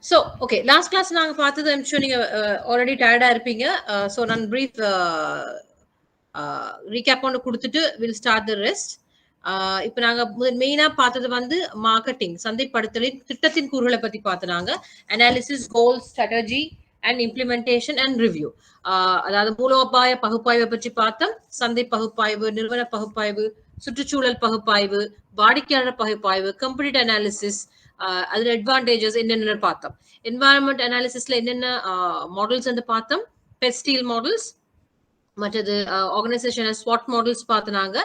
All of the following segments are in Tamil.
So, okay, last class நாங்க பார்த்தது I'm sure நீங்க already tired இருப்பீங்க. So நான் brief recap ஒன்று கொடுத்துட்டு we'll start the rest. இப்போ நாங்க மெயினா பார்த்தது வந்து மார்க்கெட்டிங் சந்தைப்படுத்தலின் திட்டத்தின் கூறுகளை பத்தி பார்த்தனாங்க. Analysis, goals, strategy and implementation and review. அதாவது மூலோபாய பகுப்பாய்வை பற்றி பார்த்தோம், சந்தை பகுப்பாய்வு, நிறுவன பகுப்பாய்வு, சுற்றுச்சூழல் பகுப்பாய்வு, வாடிக்கையாளர் பகுப்பாய்வு, கம்ப்ளீட் அனாலிசிஸ், அதுல அட்வான்டேஜஸ் என்னென்ன பார்த்தோம். என்வாயன்மெண்ட் அனாலிசிஸ்ல என்னென்ன மாடல்ஸ் வந்து பார்த்தோம், பெஸ்டீல் மாடல்ஸ், மற்றது ஆர்கனைசேஷன் ஸ்வாட் மாடல்ஸ் பார்த்தனாங்க,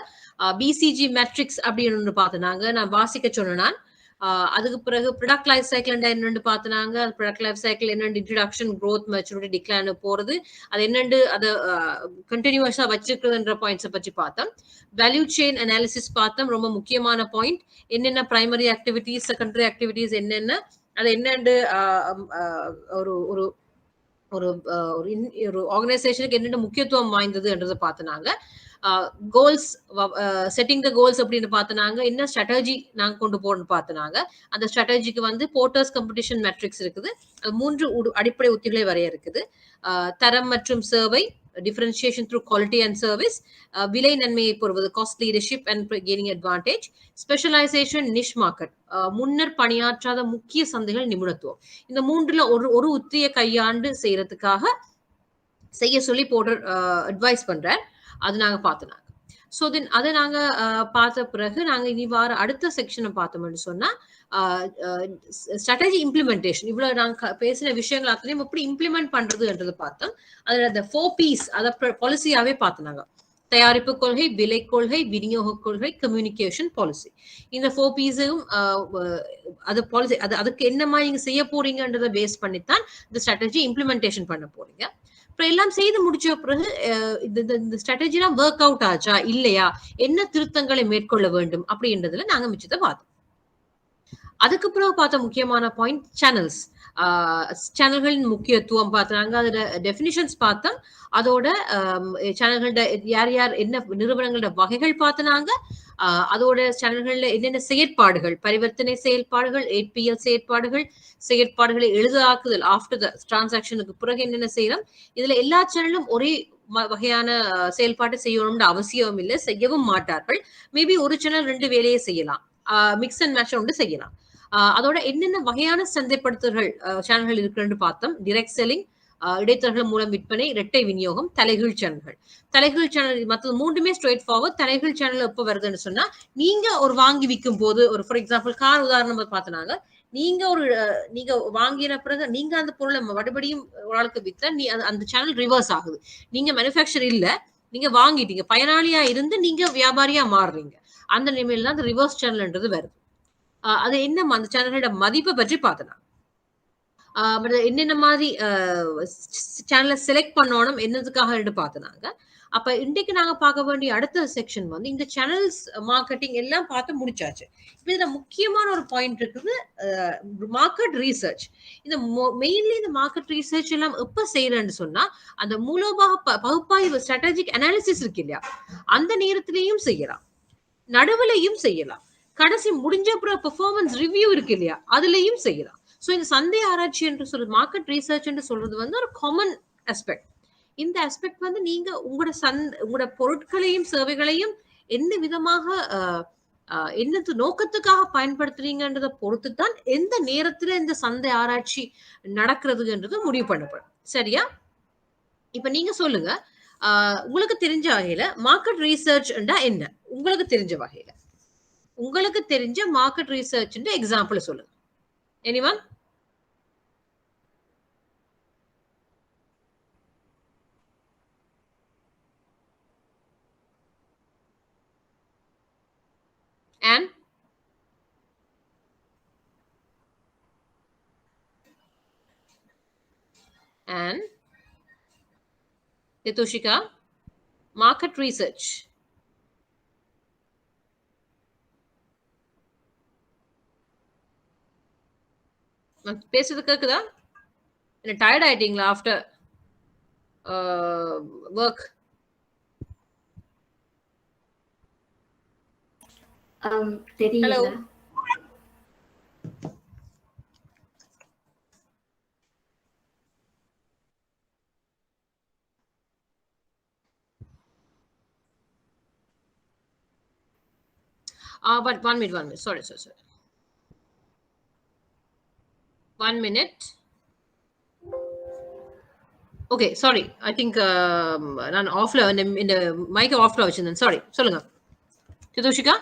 பிசிஜி மேட்ரிக்ஸ் அப்படின்னு ஒன்று பார்த்தனாங்க. நான் வாசிக்க சொன்னேன். அதுக்கு பிறகு ப்ரொடக்ட் லைஃப் சைக்கிள் என்னென்னு பார்த்தனாங்க. ப்ரொடக்ட் லைஃப் சைக்கிள் என்னென்னு இன்ட்ரடக்ஷன், க்ரோத், மெச்சூரிட்டி, டிக்ளைன் போறது, அது என்னென்னு அதை கண்டினியூஸா வச்சிருக்கிறதுன்ற பாயிண்ட்ஸை பற்றி பார்த்தோம். வேல்யூ செயின் அனாலிசிஸ் பார்த்தோம், ரொம்ப முக்கியமான பாயிண்ட். என்னென்ன பிரைமரி ஆக்டிவிட்டிஸ், செகண்டரி ஆக்டிவிட்டிஸ் என்னென்ன, அது என்னென்னு ஒரு ஒரு ஒரு ஒரு ஆர்கனைசேஷனுக்கு என்னென்ன முக்கியத்துவம் வாய்ந்ததுன்றதை பார்த்தனாங்க. கோல்ஸ், செட்டிங் த கோல்ஸ் அப்படின்னு பார்த்தனாங்க. என்ன ஸ்ட்ராட்டஜி நாங்கள் கொண்டு போகணும்னு பார்த்தனாங்க. அந்த ஸ்ட்ராட்டஜிக்கு வந்து போர்ட்டர்ஸ் காம்படிஷன் மேட்ரிக்ஸ் இருக்குது. 3 அடிப்படை உத்திகளை வரைய இருக்குது. தரம் மற்றும் சேவை, differentiation through quality and service, விலை நன்மையை பெறுவது, cost leadership and gaining advantage, specialisation, niche market, முன்னர் பணியாற்றாத முக்கிய சந்தைகள், நிபுணத்துவம். இந்த 3ல ஒரு உத்தியை கையாண்டு செய்யறதுக்காக செய்ய சொல்லி போர்டர் அட்வைஸ் பண்றார். அது நாங்க பார்த்தோம். ஸோ தென் அதை நாங்க பார்த்த பிறகு நாங்க இனி வார அடுத்த செக்ஷனை பார்த்தோம்னு சொன்னா ஸ்ட்ராட்டஜி இம்ப்ளிமெண்டேஷன். இவ்வளவு நாங்க பேசின விஷயங்கள் அத்தனையும் எப்படி இம்ப்ளிமெண்ட் பண்றதுன்றது பார்த்தோம். அதுல அந்த 4 P's அதை பாலிசியாவே பார்த்தோம். தயாரிப்பு கொள்கை, விலை கொள்கை, விநியோக கொள்கை, கம்யூனிகேஷன் பாலிசி. இந்த 4 P'ஸும் அது பாலிசி, அதுக்கு என்ன மாதிரி நீங்க செய்ய போறீங்கன்றதை பேஸ் பண்ணித்தான் இந்த ஸ்ட்ராட்டஜி இம்ப்ளிமெண்டேஷன் பண்ண போறீங்க. அப்புறம் எல்லாம் செய்து முடிச்ச பிறகு இந்த ஸ்ட்ராட்டஜிலாம் ஒர்க் அவுட் ஆச்சா இல்லையா, என்ன திருத்தங்களை மேற்கொள்ள வேண்டும் அப்படின்றதுல நாங்க மிச்சத்தை பார்த்தோம். அதுக்கு பிறகு பார்த்த முக்கியமான பாயிண்ட் சேனல்ஸ். சேனல்களின் முக்கியத்துவம் பார்த்தாங்க. அதோட டெஃபினிஷன்ஸ் பார்த்தோம். அதோட சேனல்களோட யார் யார் என்ன நிறுவனங்களோட வகைகள் பார்த்தனாங்க. அதோட சேனல்கள்ல என்னென்ன செயற்பாடுகள், பரிவர்த்தனை செயல்பாடுகள், ஏபிஎல் செயற்பாடுகளை எழுதாக்குதல் ஆஃப்டர் த டிரான்சாக்ஷனுக்கு பிறகு என்னென்ன செய்யறோம். இதுல எல்லா சேனலும் ஒரே வகையான செயல்பாட்டை செய்யணும்னு அவசியம் இல்லை, செய்யவும் மாட்டார்கள். மேபி ஒரு சேனல் 2 வேலையை செய்யலாம், மிக்ஸ் அண்ட் மேட்ச் ஒன்று செய்யலாம். அதோட என்னென்ன வகையான சந்தைப்படுத்தல்கள் சேனல்கள் இருக்குன்னு பார்த்தோம். டிரெக்ட் செல்லிங், இடைத்தரகர்கள் மூலம் விற்பனை, இரட்டை விநியோகம், தலைகீழ் சேனல்கள். தலைகீழ் சேனல் மற்ற 3மே ஸ்ட்ரெயிட் ஃபார்வர்ட். தலைகீழ் சேனல் எப்போ வருதுன்னு சொன்னா, நீங்க ஒரு வாங்கி விற்கும் போது, ஒரு ஃபார் எக்ஸாம்பிள் கார் உதாரணம் பார்த்தனாங்க, நீங்க வாங்கின பிறகு நீங்க அந்த பொருளை மறுபடியும் ஒரு ஆளுக்கு வித்தா அந்த சேனல் ரிவர்ஸ் ஆகுது. நீங்க மேனுஃபேக்சர் இல்ல, நீங்க வாங்கிட்டீங்க, பயனாளியா இருந்து நீங்க வியாபாரியா மாறுறீங்க. அந்த நிலைமையில தான் அந்த ரிவர்ஸ் சேனல்ன்றது வருது. அது என்ன அந்த சேனலோட மதிப்பை பற்றி பார்த்தலாம். என்னென்ன மாதிரி சேனலை செலக்ட் பண்ணணும் என்னதுக்காக பார்த்தனாங்க. அப்ப இன்றைக்கு நாங்க பார்க்க வேண்டிய அடுத்த செக்ஷன் வந்து இந்த சேனல்ஸ் மார்க்கெட்டிங் எல்லாம் பார்த்து முடிச்சாச்சு. இப்ப இதுல முக்கியமான ஒரு பாயிண்ட் இருக்குது, மார்க்கெட் ரீசர்ச். இந்த மெயின்லி இந்த மார்க்கெட் ரீசர்ச் எல்லாம் எப்ப செய்யறேன்னு சொன்னா, அந்த மூலோபாக பகுப்பாய்வு ஸ்ட்ராட்டஜிக் அனாலிசிஸ் இருக்கு இல்லையா, அந்த நேரத்திலையும் செய்யலாம், நடுவுலையும் செய்யலாம், கடைசி முடிஞ்ச அப்புறம் பெர்ஃபார்மன்ஸ் ரிவ்யூ இருக்கு இல்லையா, அதுலயும் செய்யலாம். ஸோ இந்த சந்தை ஆராய்ச்சி என்று சொல்றது, மார்க்கெட் ரீசர்ச் என்று சொல்றது வந்து ஒரு காமன் ஆஸ்பெக்ட். இந்த ஆஸ்பெக்ட் வந்து நீங்க உங்களோட பொருட்களையும் சேவைகளையும் எந்த விதமாக என்னது நோக்கத்துக்காக பயன்படுத்துறீங்கன்றதை பொறுத்து தான் எந்த நேரத்துல இந்த சந்தை ஆராய்ச்சி நடக்கிறதுன்றது முடிவு பண்ணப்படும். சரியா? இப்ப நீங்க சொல்லுங்க, உங்களுக்கு தெரிஞ்ச வகையில மார்க்கெட் ரீசர்ச் என்ன, உங்களுக்கு தெரிஞ்ச வகையில உங்களுக்கு தெரிஞ்ச மார்க்கெட் ரீசர்ச் எக்ஸாம்பிள் சொல்லுங்க. Anyone? And Titushika, market research. பேசுறது கேக்குதா? என்ன டயர்ட் ஆயிட்டீங்களா ஆஃப்டர் ஒர்க்? தெரியல. But 1 minute, 1 minute. Sorry. 1 minute. Okay, sorry. I think நான் ஆஃப்ல இந்த மைக் ஆஃப்ல வச்சிருந்தேன். சாரி. சொல்லுங்க. திதோஷிகா?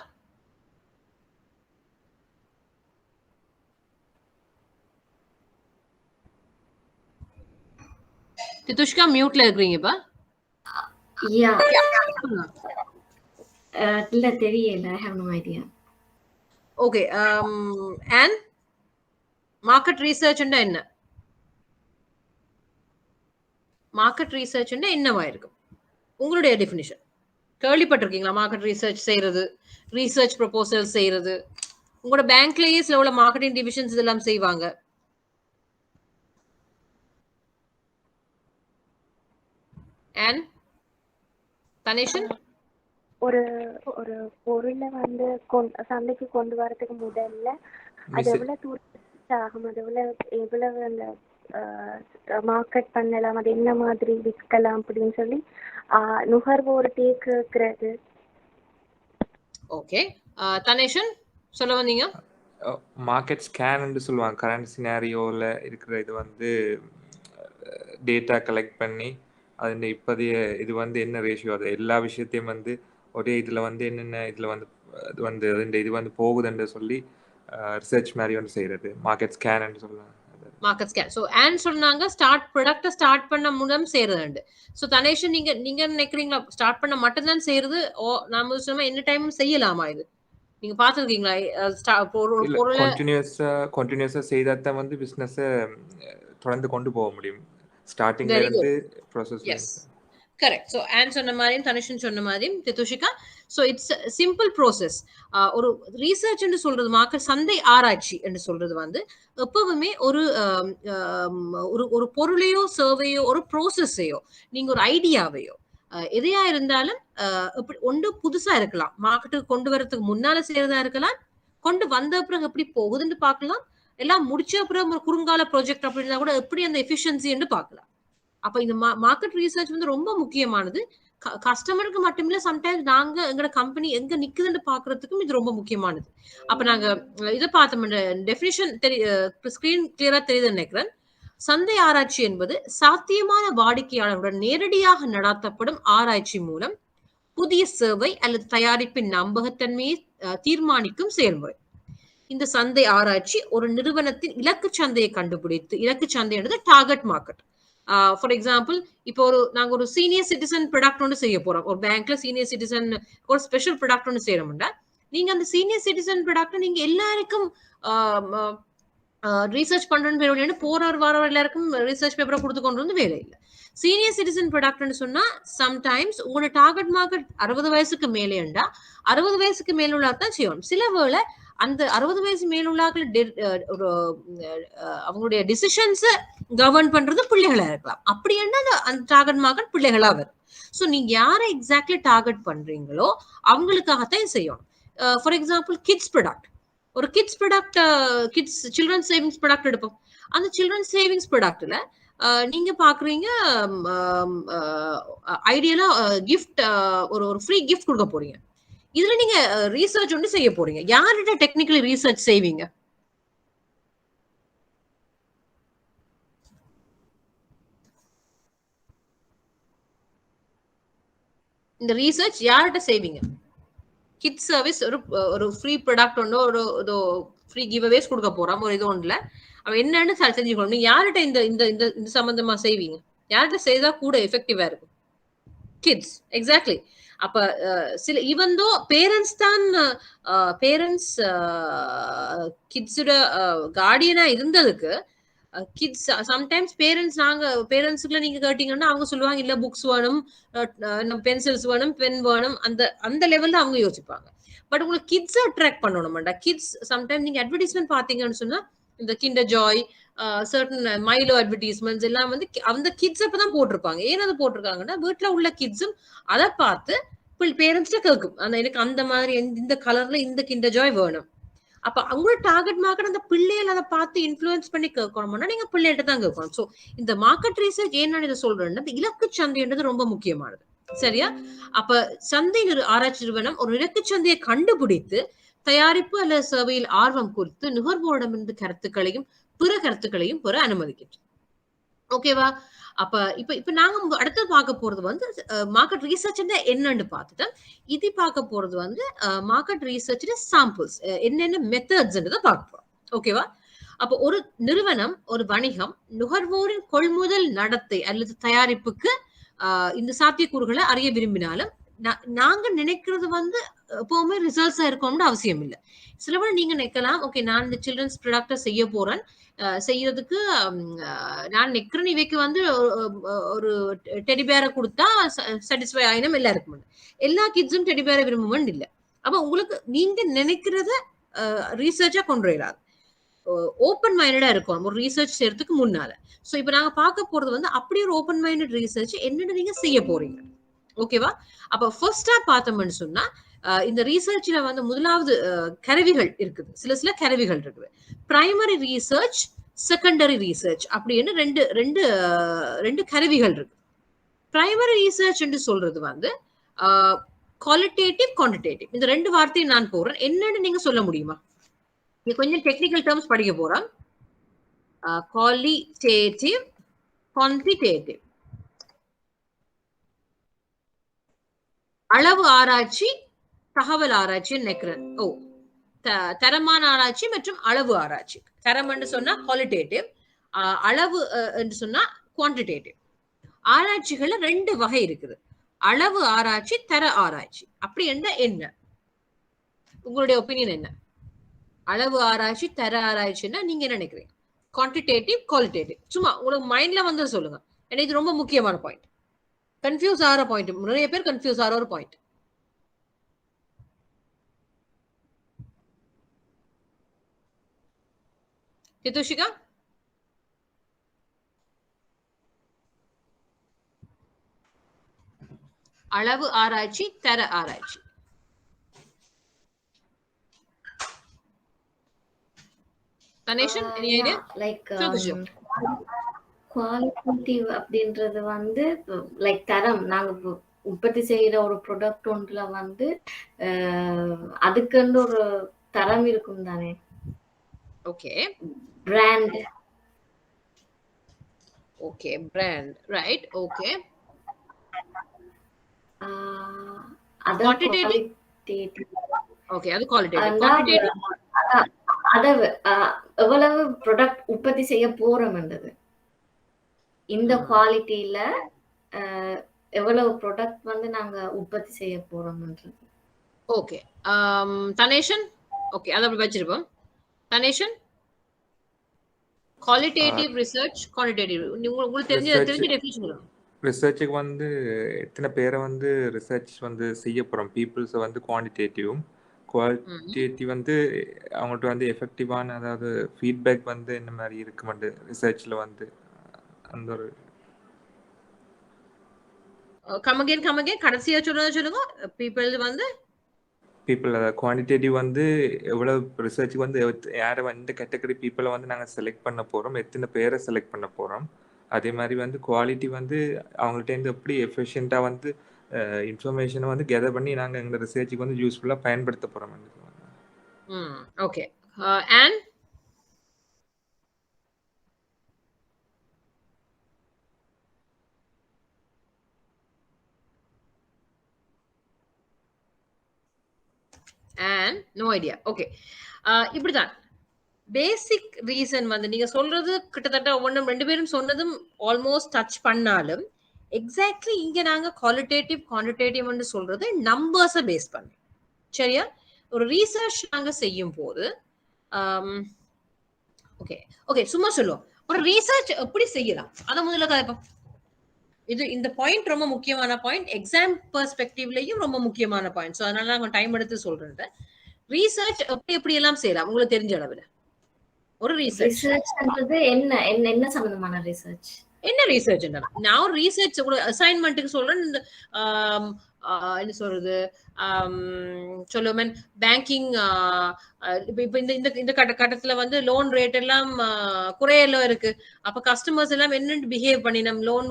திதோஷிகா மியூட்ல இருக்கீங்க இப்ப? Yeah. இல்ல தெரியல. I have no idea. Okay. And market research என்ன? மார்க்கெட் ரிசர்ச் என்னவா இருக்கும்? உங்களுடைய டெஃபினிஷன். கேள்விப்பட்டிருக்கீங்களா? மார்க்கெட் ரிசர்ச் செய்யறது, ரிசர்ச் ப்ரொபோசல் செய்யறது. உங்களோட பேங்க்லயே சில மார்க்கெட்டிங் டிவிஷன்ஸ் இதெல்லாம் செய்வாங்க. And தனேஷன் ஒரு ஒரு பொருளை வந்து சந்தைக்கு கொண்டு வரதுக்கு முதல்ல அது எவ்வளவு தூரம் ஆகும், அது எவ்வளவு அந்த மார்க்கெட் பண்ணலாம், அது என்ன மாதிரி விற்கலாம் அப்படின்னு சொல்லி நுகர்வோர்கிட்டயே கேட்கறது. ஓகே, தனேஷன் சொல்ல வந்தீங்க. மார்க்கெட் ஸ்கேன் சொல்லுவாங்க. கரண்ட் சினாரியோவில் இருக்கிற இது வந்து டேட்டா கலெக்ட் பண்ணி அது இப்போதைய இது வந்து என்ன ரேஷியோ, அது எல்லா விஷயத்தையும் வந்து ஒரே இதில் வந்து என்னென்ன இதில் வந்து இது வந்து ரெண்டு இது வந்து போகுதுன்னு சொல்லி ரிசர்ச் மாதிரி வந்து செய்கிறது மார்க்கெட் ஸ்கேன் சொல்லலாம். Market scan. ஸோ ஆன் சொன்னாங்க ப்ராடக்ட்டை ஸ்டார்ட் பண்ண மூலம் செய்யறது. ஸோ தனேஷன் நீங்க நினைக்கிறீங்களா ஸ்டார்ட் பண்ண மட்டும்தான் செய்யறது? நாம சொன்னா என்ன டைம் செய்யலாமா? இது நீங்க பாத்துருக்கீங்களா? கண்டினியூஸா செய்தாதான் வந்து பிசினஸை தொடர்ந்து கொண்டு போக முடியும். ஸ்டார்டிங்ல இருந்து ப்ராசஸ். Yes, correct. ஸோ ஆன் சொன்ன மாதிரியும் தனுஷன் சொன்ன மாதிரியும் Thithushika, so it's simple process. ஒரு ரீசர்ச் என்று சொல்றது, மார்க்கெட் சந்தை ஆராய்ச்சி என்று சொல்றது வந்து எப்பவுமே ஒரு பொருளையோ சர்வையோ ஒரு ப்ரோசஸையோ நீங்க ஒரு ஐடியாவையோ எதையா இருந்தாலும் ஒன்று புதுசா இருக்கலாம், மார்க்கெட்டுக்கு கொண்டு வரதுக்கு முன்னால செய்யறதா இருக்கலாம், கொண்டு வந்த அப்புறம் எப்படி போகுதுன்னு பார்க்கலாம், எல்லாம் முடிச்ச அப்புறம் ஒரு குறுங்கால ப்ராஜெக்ட் அப்படின்னா கூட எப்படி அந்த எஃபிஷியன்சி என்று பார்க்கலாம். அப்ப இந்த மார்க்கெட் ரிசர்ச் வந்து ரொம்ப முக்கியமானது. கஸ்டமருக்கு மட்டுமில்ல, சம்டைம்ஸ் நாங்க எங்களோட கம்பெனி எங்க நிக்குதுன்னு பாக்குறதுக்கும் இது ரொம்ப முக்கியமானது. அப்ப நாங்க இதை பார்த்தோம், டெபினிஷன் ஸ்கிரீன் கிளியரா தெரியுதுன்னு நினைக்கிறேன். சந்தை ஆராய்ச்சி என்பது சாத்தியமான வாடிக்கையாளருடன் நேரடியாக நடாத்தப்படும் ஆராய்ச்சி மூலம் புதிய சேவை அல்லது தயாரிப்பின் நம்பகத்தன்மையை தீர்மானிக்கும் செயல்முறை. இந்த சந்தை ஆராய்ச்சி ஒரு நிறுவனத்தின் இலக்கு சந்தையை கண்டுபிடித்து, இலக்கு சந்தை என்பது டார்கெட் மார்க்கெட். ஃபார் எக்ஸாம்பிள், இப்போ நாங்க ஒரு சீனியர் சிட்டிசன் ப்ராடக்ட் ஒன்று செய்ய போறோம். ஒரு பேங்க்ல சீனியர் சிட்டிசன் ஒரு ஸ்பெஷல் ப்ராடக்ட் ஒன்று செய்யறோம்னா, நீங்க அந்த சீனியர் சிட்டிசன் ப்ராடக்ட் நீங்க எல்லாருக்கும் ரிசர்ச் பண்றேன்னு வர எல்லாருக்கும் ரிசர்ச் பேப்பரை கொடுத்து கொண்டு வந்து வேலை இல்லை. சீனியர் சிட்டிசன் ப்ராடக்ட்னு சொன்னா சம்டைம்ஸ் உங்களோட டார்கெட் மார்க்கெட் 60 வயசுக்கு மேலேண்டா 60 வயசுக்கு மேலுள்ளா தான் செய்யணும். சில வேளை அந்த 60 வயசு மேலுள்ளாக்கள் அவங்களுடைய டிசிஷன்ஸ் கவர்ன் பண்றது பிள்ளைகளா இருக்கலாம். அப்படி என்ன அந்த டார்கெட் மார்க்கெட் பிள்ளைகளா வரும். ஸோ நீங்க யாரை எக்ஸாக்ட்லி டார்கெட் பண்றீங்களோ அவங்களுக்காகத்தான் செய்யணும். ஃபார் எக்ஸாம்பிள், கிட்ஸ் ப்ராடக்ட், ஒரு kids product, kids children savings product எடுப்போம். அந்த சில்ட்ரன் சேவிங்ஸ் ப்ராடக்ட்ல நீங்க பாக்குறீங்க ஐடியலா கிஃப்ட், ஒரு ஃப்ரீ கிஃப்ட் கொடுக்க போறீங்க. இதுல நீங்க ரீசர்ச் ஒன்று செய்ய போறீங்க. யார்கிட்ட டெக்னிக்கலி ரீசர்ச் செய்வீங்க? இந்த ரீசர்ச் யார்கிட்ட செய்வீங்க? கிட்ஸ் சர்வீஸ் ஒரு ஃப்ரீ ப்ராடக்ட் ஒன்று, ஒரு ஃப்ரீ கிவ் அவேஸ் கொடுக்க போறோம் ஒரு இது ஒன்றுல, அவன் என்னன்னு செஞ்சுக்கணும். நீங்க யார்கிட்ட இந்த சம்பந்தமா செய்வீங்க? யார்கிட்ட செய்தா கூட எஃபெக்டிவா இருக்கும்? Kids, exactly. அப்ப சில ஈவன் தோ பேரண்ட்ஸ் தான், பேரண்ட்ஸ் கிட்ஸோட கார்டியனா இருந்ததுக்கு கிட்ஸ் சம்டைம்ஸ் பேரண்ட்ஸுக்குள்ள நீங்க கேட்டீங்கன்னா அவங்க சொல்லுவாங்க, இல்ல புக்ஸ் வேணும், பென்சில்ஸ் வேணும், பென் வேணும், அந்த லெவல்ல அவங்க யோசிப்பாங்க. பட் உங்களுக்கு கிட்ஸ் அட்ராக்ட் பண்ணணும்டா. கிட்ஸ் சம்டைம்ஸ் நீங்க அட்வர்டைஸ்மெண்ட் பாத்தீங்கன்னு சொன்னா இந்த kinder Joy, certain Milo advertisements எல்லாம் வந்து அந்த கிட்ஸ் அப்பதான் போட்டிருப்பாங்க. ஏன் அதை போட்டிருக்காங்கன்னா வீட்டுல உள்ள கிட்ஸும் அதை பார்த்து பேரண்ட்ஸ்ட கேட்கும், எனக்கு அந்த மாதிரி இந்த கலர்ல இந்த கிண்டர் ஜாய் வேணும். அப்ப அவங்களோட டார்கெட் மார்க்கெட் அந்த பிள்ளைகள் அதை பார்த்து இன்ஃபுளுன்ஸ் பண்ணி கேட்கணும்னா நீங்க பிள்ளைகிட்ட தான் கேட்கணும். ஸோ இந்த மார்க்கெட் ரிசர்ச் ஏன் இதை சொல்றேன்னா, இந்த இலக்கு சந்தைன்றது ரொம்ப முக்கியமானது. சரியா? அப்ப சந்தை ஆராய்ச்சி நிறுவனம் ஒரு இலக்கு சந்தையை கண்டுபிடித்து தயாரிப்பு அல்லது சேவையில் ஆர்வம் குறித்து நுகர்வோரிடமிருந்து கருத்துக்களையும் பிற கருத்துக்களையும் பெற அனுமதிக்கின்றது. ஓகேவா? அப்ப இப்ப நாங்க அடுத்து பார்க்க போறது வந்து மார்க்கெட் ரிசர்ச் என்னன்னு பார்த்துட்டு இது பார்க்க போறது வந்து மார்க்கெட் ரிசர்ச் சாம்பிள்ஸ் என்னென்ன மெத்தட்ஸ்ன்றதை பார்க்க போறோம். ஓகேவா? அப்போ ஒரு நிறுவனம் ஒரு வணிகம் நுகர்வோரின் கொள்முதல் நடத்தை அல்லது தயாரிப்புக்கு இந்த சாத்தியக்கூறுகளை அறிய விரும்பினாலும் நாங்க நினைக்கிறது வந்து எப்பவுமே ரிசல்ட்ஸா இருக்கணும்னு அவசியம் இல்லை. சிலவரை நீங்க நினைக்கலாம், ஓகே நான் இந்த சில்ட்ரன்ஸ் ப்ராடக்ட செய்ய போறேன், செய்யறதுக்கு நான் நினைக்கிறேன் இவைக்கு வந்து ஒரு டெடிபேரை கொடுத்தா சாட்டிஸ்ஃபை ஆயினும் எல்லாருக்கும் எல்லா கிட்ஸும் டெடிபேரை விரும்புவன் இல்லை. அப்ப உங்களுக்கு நீங்க நினைக்கிறத ரீசர்ச்சா கொண்டு வராது, ஓப்பன் மைண்டடா இருக்கும் ஒரு ரீசர்ச் செய்யறதுக்கு முன்னால. சோ இப்ப நாங்க பார்க்க போறது வந்து அப்படியே ஒரு ஓப்பன் மைண்டட் ரீசர்ச் என்னன்னு நீங்க செய்ய போறீங்க. ஓகேவா? அப்ப ஃபர்ஸ்டா பார்த்தோம்னு சொன்னா இந்த ரீசர்ச்ல வந்து முதலாவது கருவிகள் இருக்குது, சில கருவிகள் இருக்குது. பிரைமரி ரீசர்ச், செகண்டரி ரீசர்ச் அப்படின்னு ரெண்டு கருவிகள் இருக்கு. பிரைமரி ரீசர்ச் என்று சொல்றது வந்து குவாலிட்டேட்டிவ், குவான்டிடேட்டிவ். இந்த ரெண்டு வார்த்தையை நான் போறேன், என்னன்னு நீங்க சொல்ல முடியுமா? நீங்க கொஞ்சம் டெக்னிக்கல் டேர்ம்ஸ் படிக்க போறோம். Qualitative, quantitative. அளவு ஆராய்ச்சி, தகவல் ஆராய்ச்சி நினைக்கிறேன். தரமான ஆராய்ச்சி மற்றும் அளவு ஆராய்ச்சி. தரம் என்று சொன்னா குவாலிட்டேட்டிவ், அளவு என்று சொன்னா குவான்டிடேட்டிவ். ஆராய்ச்சிகள்ல ரெண்டு வகை இருக்குது, அளவு ஆராய்ச்சி, தர ஆராய்ச்சி. அப்படி என்ன உங்களுடைய ஒப்பீனியன் என்ன? அளவு ஆராய்ச்சி, தர ஆராய்ச்சின்னா நீங்க என்ன நினைக்கிறீங்க? Quantitative, qualitative. சும்மா உங்களுக்கு மைண்ட்ல வந்து சொல்லுங்க, ஏன்னா இது ரொம்ப முக்கியமான பாயிண்ட், கன்ஃபியூஸ் ஆகிற பாயிண்ட், நிறைய பேர் கன்ஃபியூஸ் ஆகிற ஒரு பாயிண்ட். ஹிதுஷிகா? அளவு ஆராய்ச்சி, தர ஆராய்ச்சி. Thaneshan any idea? Like qualitative அப்படின்றது வந்து லைக் தரம், நாங்க உற்பத்தி செய்யற ஒரு ப்ராடக்ட் ஒன்றுல வந்து அதுக்குன்னு ஒரு தரம் இருக்கும் தானே. Okay, brand. Okay, brand, right. Okay, quantitative. Okay, அது குவாலிட்டேட்டிவ். குவான்டிடேட்டிவ் அளவு, எவ்வளவு ப்ராடக்ட் உற்பத்தி செய்ய போறோம்ன்றது. இந்த குவாலிட்டியில எவ்வளவு ப்ராடக்ட் வந்து நாங்க உற்பத்தி செய்ய போறோம்ன்றது. ஓகே, தனேஷன்? ஓகே, அத அப்படி வச்சிருப்போம். தனேஷன், குவாலிட்டேட்டிவ் ரிசர்ச், குவான்டிடேட்டிவ் உங்களுக்கு தெரிஞ்ச டெஃபினிஷன் சொல்லுங்க. ரிசர்ச்சுக்கு வந்து எத்தனை பேரை வந்து ரிசர்ச் வந்து செய்ய போகிறோம், பீப்புள்ஸை வந்து குவான்டிடேட்டிவும், குவாலிட்டேட்டிவ் வந்து அவங்கள்ட்ட வந்து எஃபெக்டிவான அதாவது ஃபீட்பேக் வந்து என்ன மாதிரி இருக்குமெண்டு ரிசர்ச்சில் வந்து அந்த ஒரு கமகேன் கடைசியா சொல்லுங்க. பீப்புள் வந்து குவான்டிடேட்டிவ் வந்து எவ்வளவு ரிசர்ச்சுக்கு வந்து யாரை வந்து கேட்டகரி பீப்புளை வந்து நாங்கள் செலக்ட் பண்ண போகிறோம், எத்தனை பேரை செலக்ட் பண்ண போகிறோம். அதே மாதிரி வந்து குவாலிட்டி வந்து அவங்கள்ட்டேருந்து எப்படி எஃபிஷியண்ட்டாக வந்து இன்ஃபர்மேஷனை வந்து கெதர் பண்ணி நாங்கள் எங்கள் ரிசர்ச்சுக்கு வந்து யூஸ்ஃபுல்லாக பயன்படுத்த போகிறோம். Okay, and no idea. Okay, இப்படிதான் பேசிக் ரீசன் வந்து நீங்க சொல்றது கிட்டத்தட்ட ஒவ்வொன்றும் ரெண்டு பேரும் சொன்னதும் ஆல்மோஸ்ட் டச் பண்ணாலும் எக்ஸாக்ட்லி இங்க நாங்க குவாலிட்டேட்டிவ், குவான்டிடேட்டிவ் சொல்றது நம்பர்ஸை பேஸ் பண்ணி. சரியா? ஒரு ரீசர்ச் நாங்க செய்யும் போது ஓகே சும்மா சொல்லுவோம், ஒரு ரீசர்ச் எப்படி செய்யலாம் அத முதல்ல கதைப்போம். இந்த பாயிண்ட் ரொம்ப முக்கியமான பாயிண்ட், எக்ஸாம் பெர்ஸ்பெக்டிவ்லயும் ரொம்ப முக்கியமான பாயிண்ட். ஸோ அதனால நான் டைம் எடுத்து சொல்றேன். ரீசர்ச் எப்படி எல்லாம் செய்யலாம் உங்களுக்கு தெரிஞ்ச அளவுல. ஒரு ரிசர்ச்ன்றது என்ன சம்பந்தமான ரிசர்ச்? என்ன ரிசர்ச்? நான் ஒரு ரிசர்ச் ஒரு அசைன்மெண்ட்டுக்கு சொல்றேன். இந்த என்ன சொல்றது, சொல்லுவேன் பேங்கிங். இப்ப இந்த இந்த இந்த கட்டத்துல வந்து லோன் ரேட் எல்லாம் குறையெல்லாம் இருக்கு. அப்ப கஸ்டமர்ஸ் எல்லாம் என்னென்னு பிஹேவ் பண்ணி நம்ம லோன்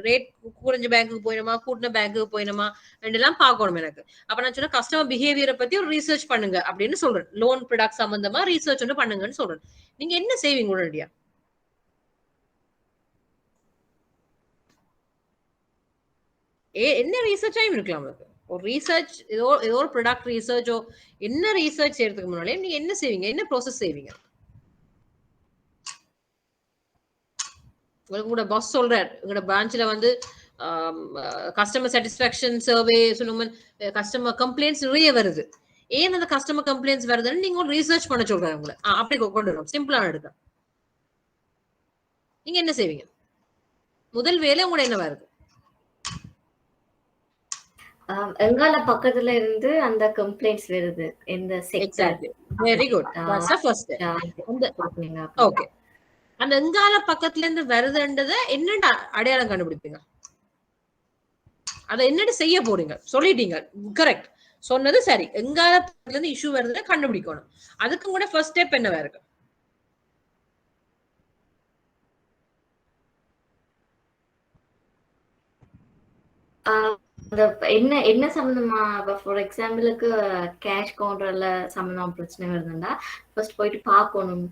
ரேட் குறைஞ்ச பேங்க்குக்கு போயிடுமா கூட்டின பேங்க்குக்கு போயிடுமா ரெண்டெல்லாம் பார்க்கணும் எனக்கு. அப்ப நான் சொன்ன கஸ்டமர் பிஹேவியரை பத்தி ஒரு ரீசர்ச் பண்ணுங்க அப்படின்னு சொல்றேன். லோன் ப்ராடக்ட் சம்பந்தமா ரீசர்ச் ஒன்று பண்ணுங்கன்னு சொல்றேன். நீங்க என்ன செய்வீங்க உடனடியா? என்ன ரீசர்ச்சாயும் இருக்கலாம் உங்களுக்கு. ஒரு ரீசர்ச் ஏதோ ஒரு ப்ராடக்ட் ரீசர்ச்சோ என்ன ரீசர்ச் செய்யறதுக்கு முன்னாலே நீங்க என்ன செய்வீங்க, என்ன ப்ராசஸ் செய்வீங்க? உங்களுக்கு கூட பாஸ் சொல்றாரு உங்களோட பிரான்ச்ல வந்து கஸ்டமர் சாட்டிஸ்பாக்சன் சர்வே சொல்லுங்க, கஸ்டமர் கம்ப்ளைண்ட்ஸ் நிறைய வருது. ஏன் அந்த கஸ்டமர் கம்ப்ளைண்ட்ஸ் வருதுன்னு நீங்க ஒரு ரீசர்ச் பண்ண சொல்றாரு உங்களை. அப்படி கொண்டு வரும், சிம்பிளா எடுக்க. நீங்க என்ன செய்வீங்க? முதல் வேலை உங்களோட என்ன வருது? எங்கால பக்கத்துல இருந்து அந்த கம்ப்ளைண்ட்ஸ் வருது இந்த sector. Very good, that's the first step. Okay, அந்த எங்கால பக்கத்துல இருந்து வருதுன்றத என்னடா அடையாளம் கண்டுபிடிப்பீங்க? அத என்னடி செய்ய போறீங்க? சொல்லிட்டீங்க, கரெக்ட், சொன்னது சரி. எங்கால பக்கத்துல இருந்து இஷ்யூ வருதுன்னு கண்டுபிடிக்கணும். அதுக்கு கூட ஃபர்ஸ்ட் ஸ்டெப் என்னவா இருக்கு? என்ன என்ன சம்பந்தமா? ஃபார் எக்ஸாம்பிளுக்கு கேஷ் கவுண்டர்ல சம்பந்தமா பிரச்சனை வருதுன்னா ஃபர்ஸ்ட் போயிட்டு பார்க்கணும்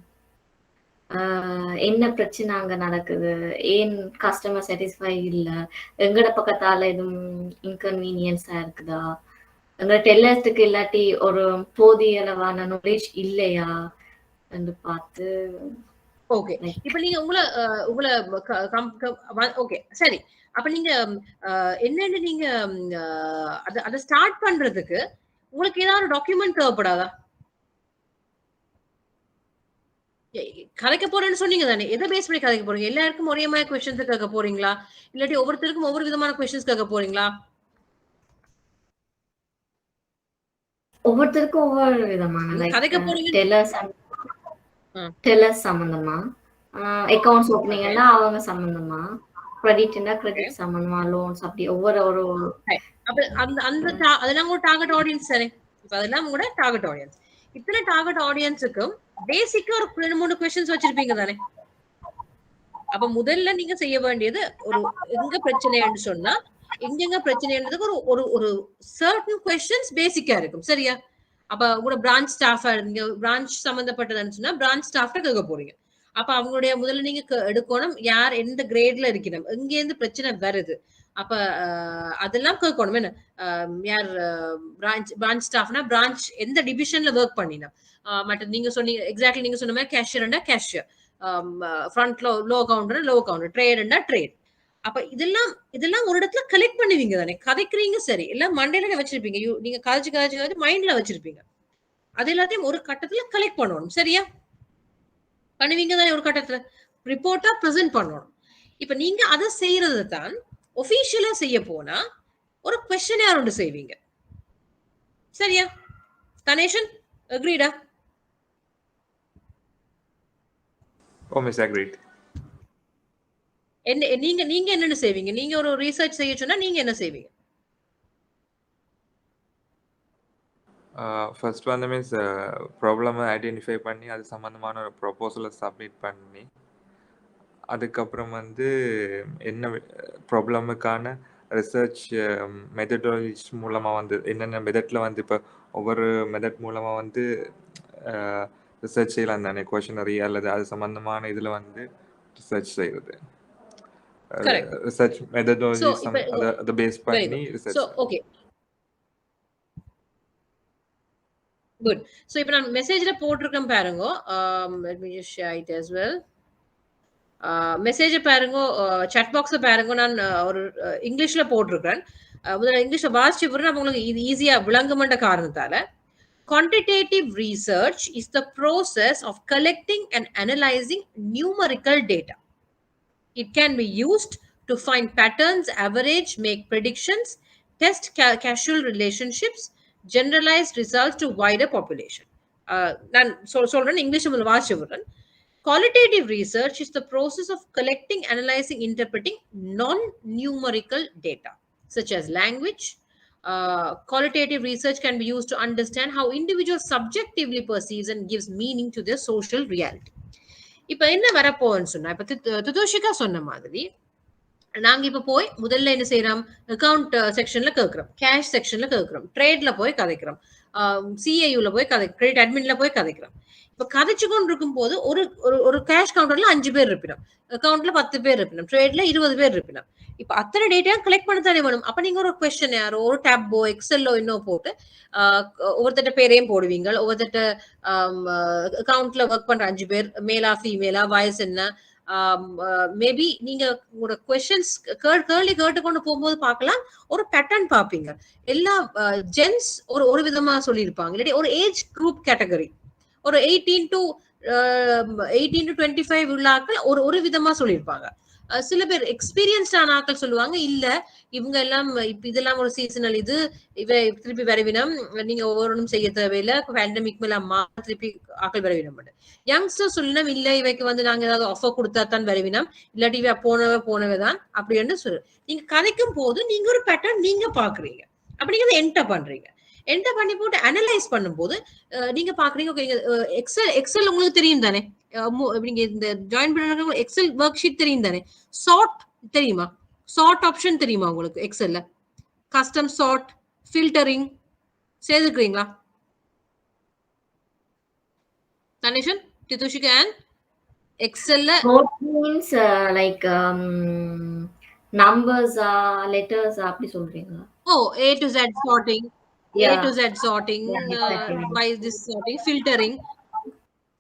என்ன பிரச்சனை அங்க நடக்குது, ஏன் கஸ்டமர் சாட்டிஸ்ஃபை இல்ல, எங்கட பக்கத்தால எதுவும் இன்கன்வீனியன்ஸா இருக்குதா, எங்க டெல்லர்ஸ்க்கு இல்லாட்டி ஒரு போதிய அளவான நாலேஜ் இல்லையா என்று பார்த்து. ஓகே, இப்ப நீங்க உங்களை ஓகே சரி. அப்ப நீங்க என்னன்னு நீங்க அதை ஸ்டார்ட் பண்றதுக்கு உங்களுக்கு ஏதாவது டாக்குமெண்ட் தேவைப்படாதா? கதைக்க போறேன்னு சொன்னீங்க தானே, எதை பேஸ் பண்ணி கதைக்க போறீங்க? எல்லாருக்கும் ஒரே மாதிரி கொஸ்டின்ஸ் கேட்க போறீங்களா, இல்லாட்டி ஒவ்வொருத்தருக்கும் ஒவ்வொரு விதமான கொஸ்டின்ஸ் கேட்க போறீங்களா? ஒவ்வொருத்தருக்கும் ஒவ்வொரு விதமான கதைக்க போறீங்க. டெல்லர்ஸ் சம்பந்தமா, அக்கவுண்ட்ஸ் ஓப்பனிங்னா அவங்க சம்பந்தமா, கிரெடிட்னா கிரெடிட் சம்பந்தமா, லோன்ஸ், அப்படி ஒவ்வொரு ஒரு அப்ப அந்த அதெல்லாம் கூட டார்கெட் ஆடியன்ஸ் தானே. இப்ப அதெல்லாம் கூட டார்கெட் ஆடியன்ஸ். இத்தனை டார்கெட் ஆடியன்ஸுக்கும் பேசிக்கா ஒரு 2-3 கொஸ்டின்ஸ் வச்சிருப்பீங்க தானே. அப்ப முதல்ல நீங்க செய்ய வேண்டியது ஒரு எங்க பிரச்சனைன்னு சொன்னா எங்கெங்க பிரச்சனைன்றதுக்கு ஒரு ஒரு சர்டன் கொஸ்டின்ஸ் பேசிக்கா இருக்கும், சரியா? அப்ப கூட பிரான்ச் ஸ்டாஃபா நீங்க பிரான்ச் சம்பந்தப்பட்டதுன்னு சொன்னா பிரான்ச் ஸ்டாஃப்ட கேட்க போறீங்க. அப்ப அவங்களுடைய முதல்ல நீங்க எடுக்கணும், யார் எந்த கிரேட்ல இருக்கணும், எங்க இருந்து பிரச்சனை வருது. அப்ப அதெல்லாம் கேட்கணும். என்ன யார் பிரான்ச் ஸ்டாஃப்னா பிரான்ச் எந்த டிவிஷன்ல ஒர்க் பண்ணினா. மற்ற நீங்க சொன்னீங்க எக்ஸாக்ட்லி நீங்க சொன்ன மாதிரி கேஷியர்னா கேஷியர், ஃப்ரண்ட்ல லோ கவுண்டர் லோ கவுண்டர், ட்ரேடர்னா ட்ரேட். அப்ப இதெல்லாம் ஒரு இடத்துல கலெக்ட் பண்ணுவீங்க தானே. கதைக்கிறீங்க சரி, எல்லாம் மண்டையில வச்சிருப்பீங்க, நீங்க கதைச்சு மைண்ட்ல வச்சிருப்பீங்க. அது எல்லாத்தையும் ஒரு கட்டத்துல கலெக்ட் பண்ணணும், சரியா? பண்ணுவீங்க தானே ஒரு கட்டத்துல ரிப்போர்ட்டா பிரசன்ட் பண்ணணும். இப்ப நீங்க அதை செய்யறது தான் ஒபிஷியலா செய்ய போனா ஒரு கொஸ்டினேர் ஒன்று செய்வீங்க, சரியா? கணேசன் அக்ரீடா? ஓ மிஸ் அக்ரீட். என்ன நீங்க என்னன்னு செய்வீங்க? நீங்க ஒரு ரீசர்ச் செய்ய சொன்னா நீங்க என்ன செய்வீங்க? ஃபர்ஸ்ட் வந்து மீன்ஸ் ப்ராப்ளமை ஐடென்டிஃபை பண்ணி அது சம்மந்தமான ஒரு ப்ரொபோசலை சப்மிட் பண்ணி அதுக்கப்புறம் வந்து என்ன ப்ராப்ளமுக்கான ரிசர்ச் மெத்தடாலஜிஸ் மூலமாக வந்து என்னென்ன மெத்தடில் வந்து இப்போ ஒவ்வொரு மெத்தட் மூலமாக வந்து ரிசர்ச் செய்யலாம் தானே, கொஷனரி அல்லது அது சம்மந்தமான இதில் வந்து ரிசர்ச் செய்கிறது. ரிசர்ச் மெத்தடாலஜிஸ் அதை பேஸ் பண்ணி ரிசர்ச். Okay good. சோ இப்போ நான் மெசேஜ்ல போட்டிருக்கேன் பாருங்க. let me just share it as well. Message பாருங்க, chat பாக்ஸ் பாருங்க. நான் ஒரு இங்கிலீஷ்ல போட்டிருக்கேன். முதல்ல இங்கிலீஷ்ல வாசிச்சு போறேன், உங்களுக்கு இது ஈஸியா விளங்குமன்ற காரணத்தால. Quantitative research is the process of collecting and analyzing numerical data. It can be used to find patterns, average, make predictions, test causal relationships, generalize results to wider population. நான் சொல்றேன் இங்கிலீஷ் முதல்ல வாசிச்சு போறேன். Qualitative research is the process of collecting, analyzing, interpreting non-numerical data, such as language, qualitative research can be used to understand how individual subjectively perceives and gives meaning to their social reality. இப்ப என்ன வரப்போன்னு சொன்னா, இப்ப துதோஷிகா சொன்ன மாதிரி நாங்க இப்ப போய் முதல்ல என்ன செய்யறோம், அக்கவுண்ட் செக்ஷன்ல கேட்கிறோம், கேஷ் செக்ஷன்ல கேட்கிறோம், ட்ரேட்ல போய் கதைக்கிறோம், சிஐயூல போய் கிரெடிட் அட்மின்ல போய் கதைக்கிறோம். இப்ப கதைச்சு கொண்டு இருக்கும் போது ஒரு ஒரு கேஷ் கவுண்டர்ல 5 பேர் இருப்பினோம், அக்கவுண்ட்ல 10 பேர் இருப்பினோம், ட்ரேட்ல 20 பேர் இருப்பினோம். இப்ப அத்தனை டேட்டா கலெக்ட் பண்ண தானே வேணும். அப்ப நீங்க ஒரு கொஸ்டின் யாரோ ஒரு டேப்போ எக்ஸெல்லோ இன்னும் போட்டு ஒவ்வொருத்தட்ட பேரையும் போடுவீங்க. ஒவ்வொருத்தட்ட அக்கவுண்ட்ல ஒர்க் பண்ற 5 பேர் மேலா ஃபீமேலா, வயசு என்ன, மேபி நீங்க உங்களோட கொஸ்டின்ஸ் கேள்வி கேட்டுக்கொண்டு போகும்போது பார்க்கலாம், ஒரு பேட்டர்ன் பார்ப்பீங்க. எல்லா ஜென்ஸ் ஒரு விதமா சொல்லியிருப்பாங்க, இல்லாட்டி ஒரு ஏஜ் குரூப் கேட்டகரி, ஒரு 18 to 25 உள்ள ஆட்கள் ஒரு விதமா சொல்லியிருப்பாங்க. சில பேர் எக்ஸ்பீரியன்ஸ்டான ஆட்கள் சொல்லுவாங்க, இல்ல இவங்க எல்லாம் இப்ப இதெல்லாம் ஒரு சீசனல், இது இவ திருப்பி வரவினம், நீங்க ஒவ்வொன்றும் செய்ய தேவையில்லை, பேண்டமிக் மேல திருப்பி ஆக்கள் வரவினம். யங்ஸ்டர் சொல்லினோம், இல்ல இவைக்கு வந்து நாங்க ஏதாவது ஆஃபர் கொடுத்தா தான் வரவினம், இல்லாட்டி இவ போனவதான் அப்படின்னு சொல்லு. நீங்க கதைக்கும் போது நீங்க ஒரு பேட்டர்ன் நீங்க பாக்குறீங்க, அப்படிங்கிறத என்டர் பண்றீங்க. என்டர் பண்ணி போட்டு அனலைஸ் பண்ணும்போது நீங்க பாக்குறீங்க, ஓகே எக்ஸல் உங்களுக்கு தெரியும் தானே, நீங்க இந்த ஜாயின் பண்ண எக்ஸல் ஒர்க் ஷீட் தெரியும் தானே, சார்ட் தெரியுமா, சார்ட் ஆப்ஷன் தெரியுமா உங்களுக்கு எக்ஸல்ல, கஸ்டம் சார்ட், ஃபில்டரிங் செய்திருக்கீங்களா? தனிஷன், திதுஷிகா அண்ட் எக்ஸல்ல மீன்ஸ் லைக் நம்பர்ஸ் லெட்டர்ஸ் அப்படி சொல்றீங்களா? ஓ, A to Z sorting, A to Z sorting, by this sorting, filtering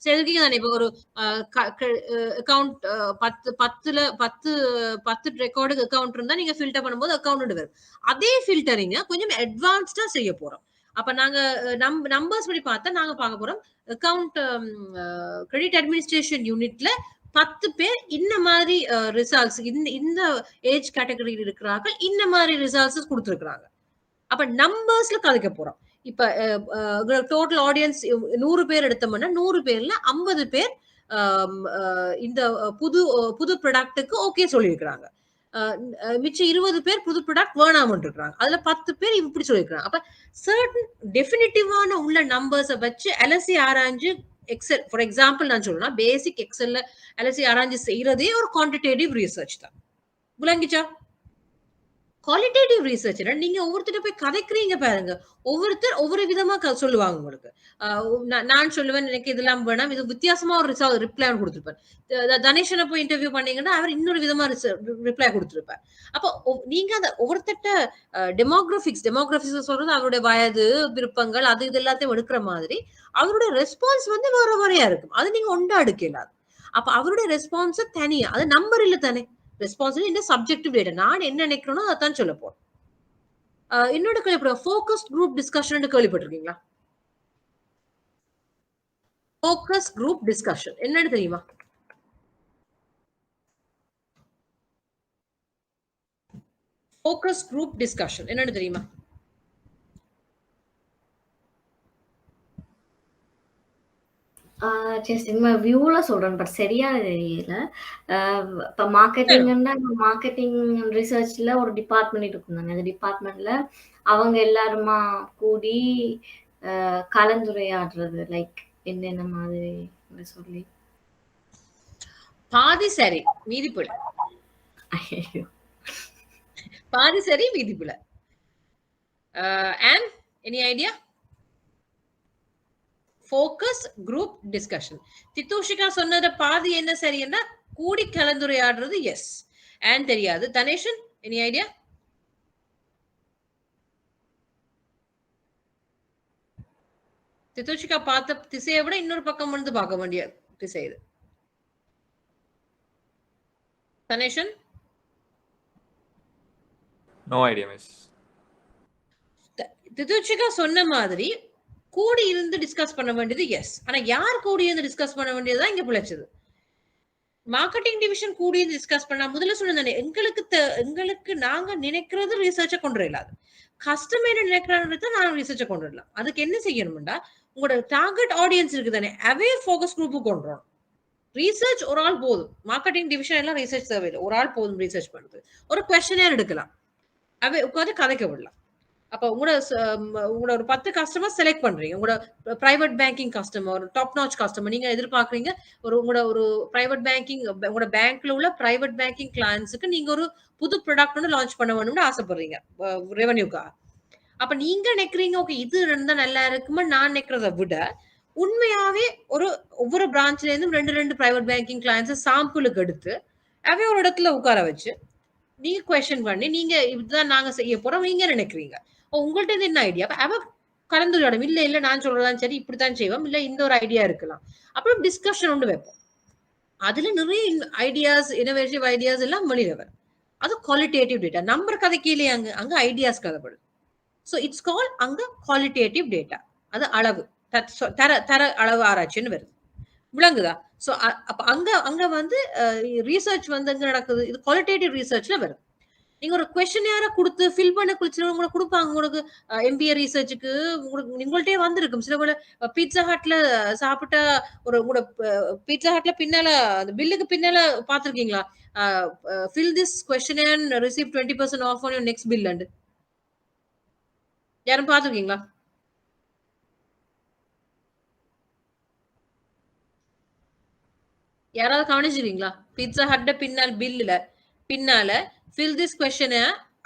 செய்திருக்கீங்க தானே. இப்போ ஒரு அக்கவுண்ட் 10 ரெக்கார்டு அக்கவுண்ட் இருந்தா நீங்க ஃபில்டர் பண்ணும்போது அக்கவுண்ட் வரும். அதே ஃபில்டரிங்க கொஞ்சம் அட்வான்ஸ்டா செய்ய போறோம். அப்ப நாங்க நம்பர்ஸ் படி பார்த்தா நாங்க பார்க்க போறோம், அக்கவுண்ட் கிரெடிட் அட்மினிஸ்ட்ரேஷன் யூனிட்ல 10 பேர் இந்த மாதிரி ரிசல்ட்ஸ், இந்த ஏஜ் கேட்டகரியில் இருக்கிறார்கள், இந்த மாதிரி ரிசல்ட்ஸ் கொடுத்துருக்காங்க. அப்ப நம்பர்ஸ்ல கதைக்க போறோம். இப்ப டோட்டல் ஆடியன்ஸ் 100 பேர் எடுத்தோம்னா 100 பேர்ல 50 பேர் இந்த புது ப்ராடக்ட்டுக்கு ஓகே சொல்லியிருக்கிறாங்க, மிச்சம் 20 பேர் புது ப்ராடக்ட் வேணாம இருக்காங்க, அதுல 10 பேர் இப்படி சொல்லியிருக்காங்க. அப்ப சர்டன் டெஃபினிட்டிவான உள்ள நம்பர்ஸை வச்சு அலசி ஆராய்ஞ்சு எக்ஸல், ஃபார் எக்ஸாம்பிள் நான் சொல்லணும்னா பேசிக் எக்ஸல்ல அலசி ஆராய்ஞ்சு செய்யறதே ஒரு குவான்டிடேட்டிவ் ரிசர்ச் தான். விளங்கிச்சா? குவாலிட்டேட்டிவ் ரிசர்ச் நீங்க ஒவ்வொருத்தர் போய் கதைக்கிறீங்க பாருங்க, ஒவ்வொருத்தர் ஒவ்வொரு விதமா சொல்லுவாங்க உங்களுக்கு. நான் சொல்லுவேன் எனக்கு இதெல்லாம் வேணாம், இது வித்தியாசமா ஒரு ரிப்ளை கொடுத்துருப்பேன். தனேஷனை போய் இன்டர்வியூ பண்ணீங்கன்னா அவர் இன்னொரு விதமா ரிப்ளை கொடுத்துருப்பார். அப்போ நீங்க அந்த ஒவ்வொருத்தட்ட டெமோகிராபிக்ஸ் சொல்றது அவருடைய வயது, விருப்பங்கள், அது இது எல்லாத்தையும் எடுக்கிற மாதிரி அவருடைய ரெஸ்பான்ஸ் வந்து வேற வேறையா இருக்கும். அது நீங்க ஒன்றா எடுக்கலாது. அப்ப அவருடைய ரெஸ்பான்ஸ் தனியா, அது நம்பர் இல்ல தானே, ரெஸ்பான்ஸ் இந்த சப்ஜெக்டிவ் டேட்டா, நான் என்ன நினைக்கிறேனோ அதான் சொல்ல போறேன். இன்னொரு கேள்விப்பட்ட ஃபோக்கஸ் குரூப் டிஸ்கஷன் கேள்விப்பட்டிருக்கீங்களா? ஃபோக்கஸ் குரூப் டிஸ்கஷன் என்னன்னு தெரியுமா? ஃபோக்கஸ் குரூப் டிஸ்கஷன் என்னன்னு தெரியுமா? வியூல சொல்றேன், பட் சரியா தெரியல. இப்ப மார்க்கெட்டிங்னா மார்க்கெட்டிங் ரிசர்ச்ல ஒரு டிபார்ட்மெண்ட் இருக்கும் தானே, அந்த டிபார்ட்மெண்ட்ல அவங்க எல்லாருமா கூடி கலந்துரையாடுறது, லைக் என்னென்ன மாதிரி சொல்லி. பாதி சரி மீதி புல, பாதி சரி மீதி புல. And any idea? Focus group discussion. Thithushika சொன்னத பாதி என்ன சரின்னா கூடி கலந்துரையாடுறது. எஸ். அண்ட் தெரியாது. Thaneshan any idea? தித்துஷிகா பார்த்த திசையை விட இன்னொரு பக்கம் வந்து பார்க்க வேண்டிய திசை இது. Thaneshan? No idea miss. Thithushika சொன்ன மாதிரி கூடி இருந்து டிஸ்கஸ் பண்ண வேண்டியது எஸ். ஆனா யார் கூடி இருந்து டிஸ்கஸ் பண்ண வேண்டியதுதான் இங்க பிழைச்சது. மார்க்கெட்டிங் டிவிஷன் கூடி இருந்து டிஸ்கஸ் பண்ணா முதல்ல சொன்னேன், எங்களுக்கு நாங்க நினைக்கிறது ரிசர்ச்சை கொண்டு வரலாது, கஸ்டமர் என்ன நினைக்கிறாங்க நான் ரிசர்ச்சை கொண்டு வரலாம். அதுக்கு என்ன செய்யணும்டா, உங்களோட டார்கெட் ஆடியன்ஸ் இருக்குதானே அவே ஃபோக்கஸ் குரூப்பு கொண்டு வரணும். ரிசர்ச் ஒரு ஆள் போதும், மார்க்கெட்டிங் டிவிஷன் எல்லாம் ரிசர்ச் தேவையில்லை, ஒரு ஆள் போதும் ரிசர்ச் பண்ணுறது. ஒரு கொஸ்டினர் எடுக்கலாம், அவை உட்காந்து கதைக்க விடலாம். அப்ப உங்களோட ஒரு 10 கஸ்டமர் செலக்ட் பண்றீங்க. உங்களோட பிரைவேட் பேங்கிங் கஸ்டமர், ஒரு டாப் நாச் கஸ்டமர் நீங்க எதிர்பார்க்குறீங்க. உங்களோட ஒரு பிரைவேட் பேங்கிங் உங்களோட பேங்க்ல உள்ள பிரைவேட் பேங்கிங் கிளையண்ட்ஸ்க்கு நீங்க ஒரு புது ப்ராடக்ட் ஒண்ணு லான்ச் பண்ண வேணும்னு ஆசைப்படுறீங்க. ரெவென்யூக்காக. அப்ப நீங்க நினைக்கிறீங்க, ஓகே இது இருந்தா நல்லா இருக்குமா நான் நினைக்கிறத விட, உண்மையாவே ஒவ்வொரு பிரான்ச்ல இருந்தும் 2 பிரைவேட் பேங்கிங் கிளையண்ட்ஸ் சாம்பிளுக்கு எடுத்து, அவை ஒரு இடத்துல உட்கார வச்சு, நீங்க கொஸ்டின் பண்ணி, நீங்க இதுதான் நாங்க செய்ய போறோம் நீங்க நினைக்கிறீங்க. உங்கள்ட்ட இருந்து என்ன ஐடியா? அவ கலந்துரையாடும். இல்ல நான் சொல்றதான் சரி, இப்படித்தான் செய்வோம். இல்ல இந்த ஒரு ஐடியா இருக்கலாம். அப்புறம் டிஸ்கஷன் ஒன்று வைப்போம். அதுல நிறைய ஐடியாஸ், இனோவேட்டிவ் ஐடியாஸ் எல்லாம் வெளியில வரும். அது குவாலிட்டேட்டிவ் டேட்டா. நம்பர் கதை கீழே அங்க ஐடியாஸ் கதைப்படும். ஸோ இட்ஸ் கால் அங்க குவாலிட்டேட்டிவ் டேட்டா. அது அளவு தர அளவு ஆராய்ச்சின்னு வருது. விளங்குதா? ஸோ அப்ப அங்க வந்து ரீசர்ச் வந்து எங்க நடக்குது? இது குவாலிட்டேட்டிவ் ரீசர்ச்ல வருது. நீங்க ஒரு கொஸ்டின் கொடுத்து ஃபில் பண்ண குளிச்சு உங்களுக்கு கொடுப்பாங்க. உங்களுக்கு எம்பிஏ ரிசர்ச்சுக்கு உங்கள்ட்டே வந்திருக்கும். சில கூட பீட்சா ஹட்ல சாப்பிட்டா உங்களோட பீட்சா ஹட்ல பின்னால அந்த பில்லுக்கு பின்னால பாத்துருக்கீங்களா? Fill this question and receive 20% off on your next bill and யாரும் பாத்துருக்கீங்களா? யாராவது கவனிச்சிருக்கீங்களா? பீட்சா ஹட் பின்னால ஃபில் திஸ் கொஸ்டின்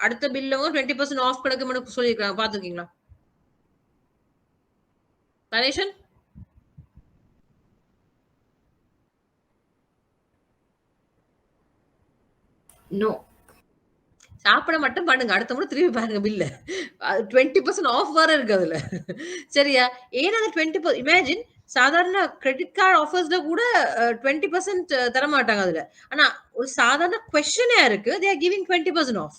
அடுத்த பில்லும் 20% ஆஃப் கிடைக்கும்னு சொல்லியிருக்காங்க. பாத்துருக்கீங்களா கணேசன்? நோ. சாப்பிட மட்டும் பண்ணுங்க. அடுத்த முறை திரும்பி பாருங்க பில்ல. 20% ஆஃப் வர இருக்கு அதுல. சரியா? ஏன்னா அந்த 20% இமேஜின் சாதாரண கிரெடிட் கார்டு ஆஃபர்ஸ்ல கூட 20% தர மாட்டாங்க அதுல. ஆனா ஒரு சாதாரண கொஸ்டினே இருக்கு. they are giving 20% off.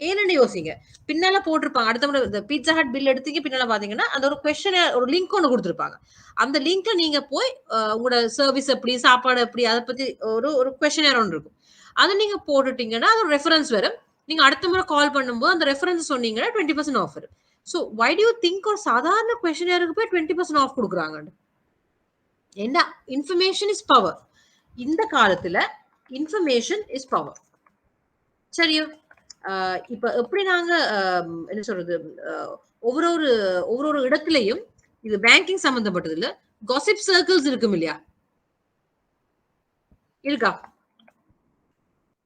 ஏன்னு யோசிங்க. பின்னால போட்டிருப்பாங்க. அடுத்த முறை இந்த பீட்சா ஹட் பில் எடுத்தீங்க பின்னால பாத்தீங்கன்னா அந்த ஒரு கொஸ்டினே ஒரு லிங்க் ஒன்று கொடுத்திருப்பாங்க. அந்த லிங்க்ல நீங்க போய் உங்களோட சர்வீஸ் எப்படி, சாப்பாடு எப்படி, அதை பத்தி ஒரு கொஸ்டினேர் ஒன்று இருக்கும். அதை நீங்க போட்டுட்டீங்கன்னா அது ஒரு ரெஃபரன்ஸ் வரும். நீங்க அடுத்த முறை கால் பண்ணும்போது அந்த ரெஃபரன்ஸ் சொன்னீங்கன்னா 20% ஆஃப் வரும். So why do you think ஒரு சாதாரண கொஸ்டினேருக்கு போய் 20% ஆஃப் கொடுக்குறாங்க? என்ன? Information is power. இந்த காலத்துல இன்ஃபர்மேஷன் இஸ் பவர். சரியோ? இப்ப எப்படி நாங்க என்ன சொல்றது, ஒவ்வொரு இடத்துலயும் இது பேங்கிங் சம்பந்தப்பட்டது இல்ல, காசிப் சர்க்கிள்ஸ் இருக்கும் இல்லையா? இருக்கா?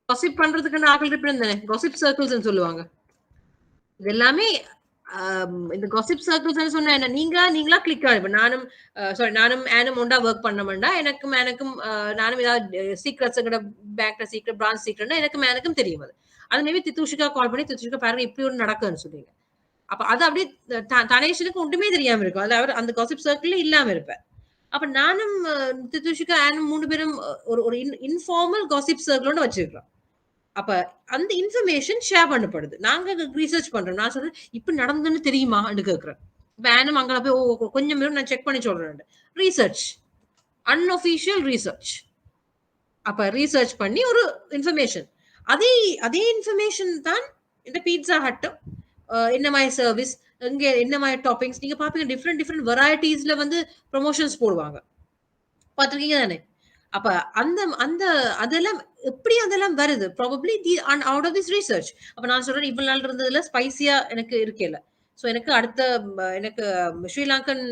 காசிப் பண்றதுக்கு ஆக்கள் இருப்பேன் தானே, காசிப் சர்க்கிள்ஸ் சொல்லுவாங்க. இது எல்லாமே இந்த காசிப் சர்க்கிள்ஸ் சொன்ன என்ன, நீங்களா கிளிக் ஆகும். இப்ப நானும் ஆனும் ஒண்டா ஒர்க் பண்ண எனக்கும் நானும் ஏதாவது சீக்ரெட்ஸ் பேங்க்ல சீக்ரெட், பிரான்ச் சீக்ரெட்னா எனக்கும் தெரியும். அது மேபி தித்துஷிகா கால் பண்ணி தித்துஷிகா பாருங்க இப்படி ஒன்று நடக்குன்னு சொல்றீங்க. அப்ப அது அப்படியே தனேஷனுக்கு ஒன்றுமே தெரியாம இருக்கும். அது அவர் அந்த காசிப் சர்க்கிள் இல்லாம இருப்பேன். அப்ப நானும் தித்துஷிகா ஆனும் 3 பேரும் ஒரு இன்ஃபார்மல் காசிப் சர்க்கிள் வச்சிருக்கிறோம். அப்ப அந்த இன்ஃபர்மேஷன் ஷேர் பண்ணப்படுது. நாங்க ரிசர்ச் பண்றோம். நான் சொல்றேன் இப்படி நடந்ததுன்னு தெரியுமான்னு கேட்கிறேன். வேணும் அங்கே போய் கொஞ்சம் நான் செக் பண்ணி சொல்றேன். Research, unofficial research. அப்ப ரிசர்ச் பண்ணி ஒரு இன்ஃபர்மேஷன், அதே இன்ஃபர்மேஷன் தான் இந்த பீட்சா ஹட்டும் என்ன மாதிரி சர்வீஸ், இங்க என்ன மாதிரி டாப்பிங்ஸ் நீங்க பாப்பீங்க. டிஃப்ரெண்ட் வெரைட்டிஸ்ல வந்து ப்ரொமோஷன்ஸ் போடுவாங்க. பாத்துருக்கீங்க தானே? அப்ப அதெல்லாம் எப்படி அதெல்லாம் வருது? Probably out of this research. அப்ப நான் சொல்றேன் இவ்வளவு நாள் இருந்ததுல ஸ்பைசியா எனக்கு இருக்கல. சோ எனக்கு அடுத்த எனக்கு ஸ்ரீலங்கன்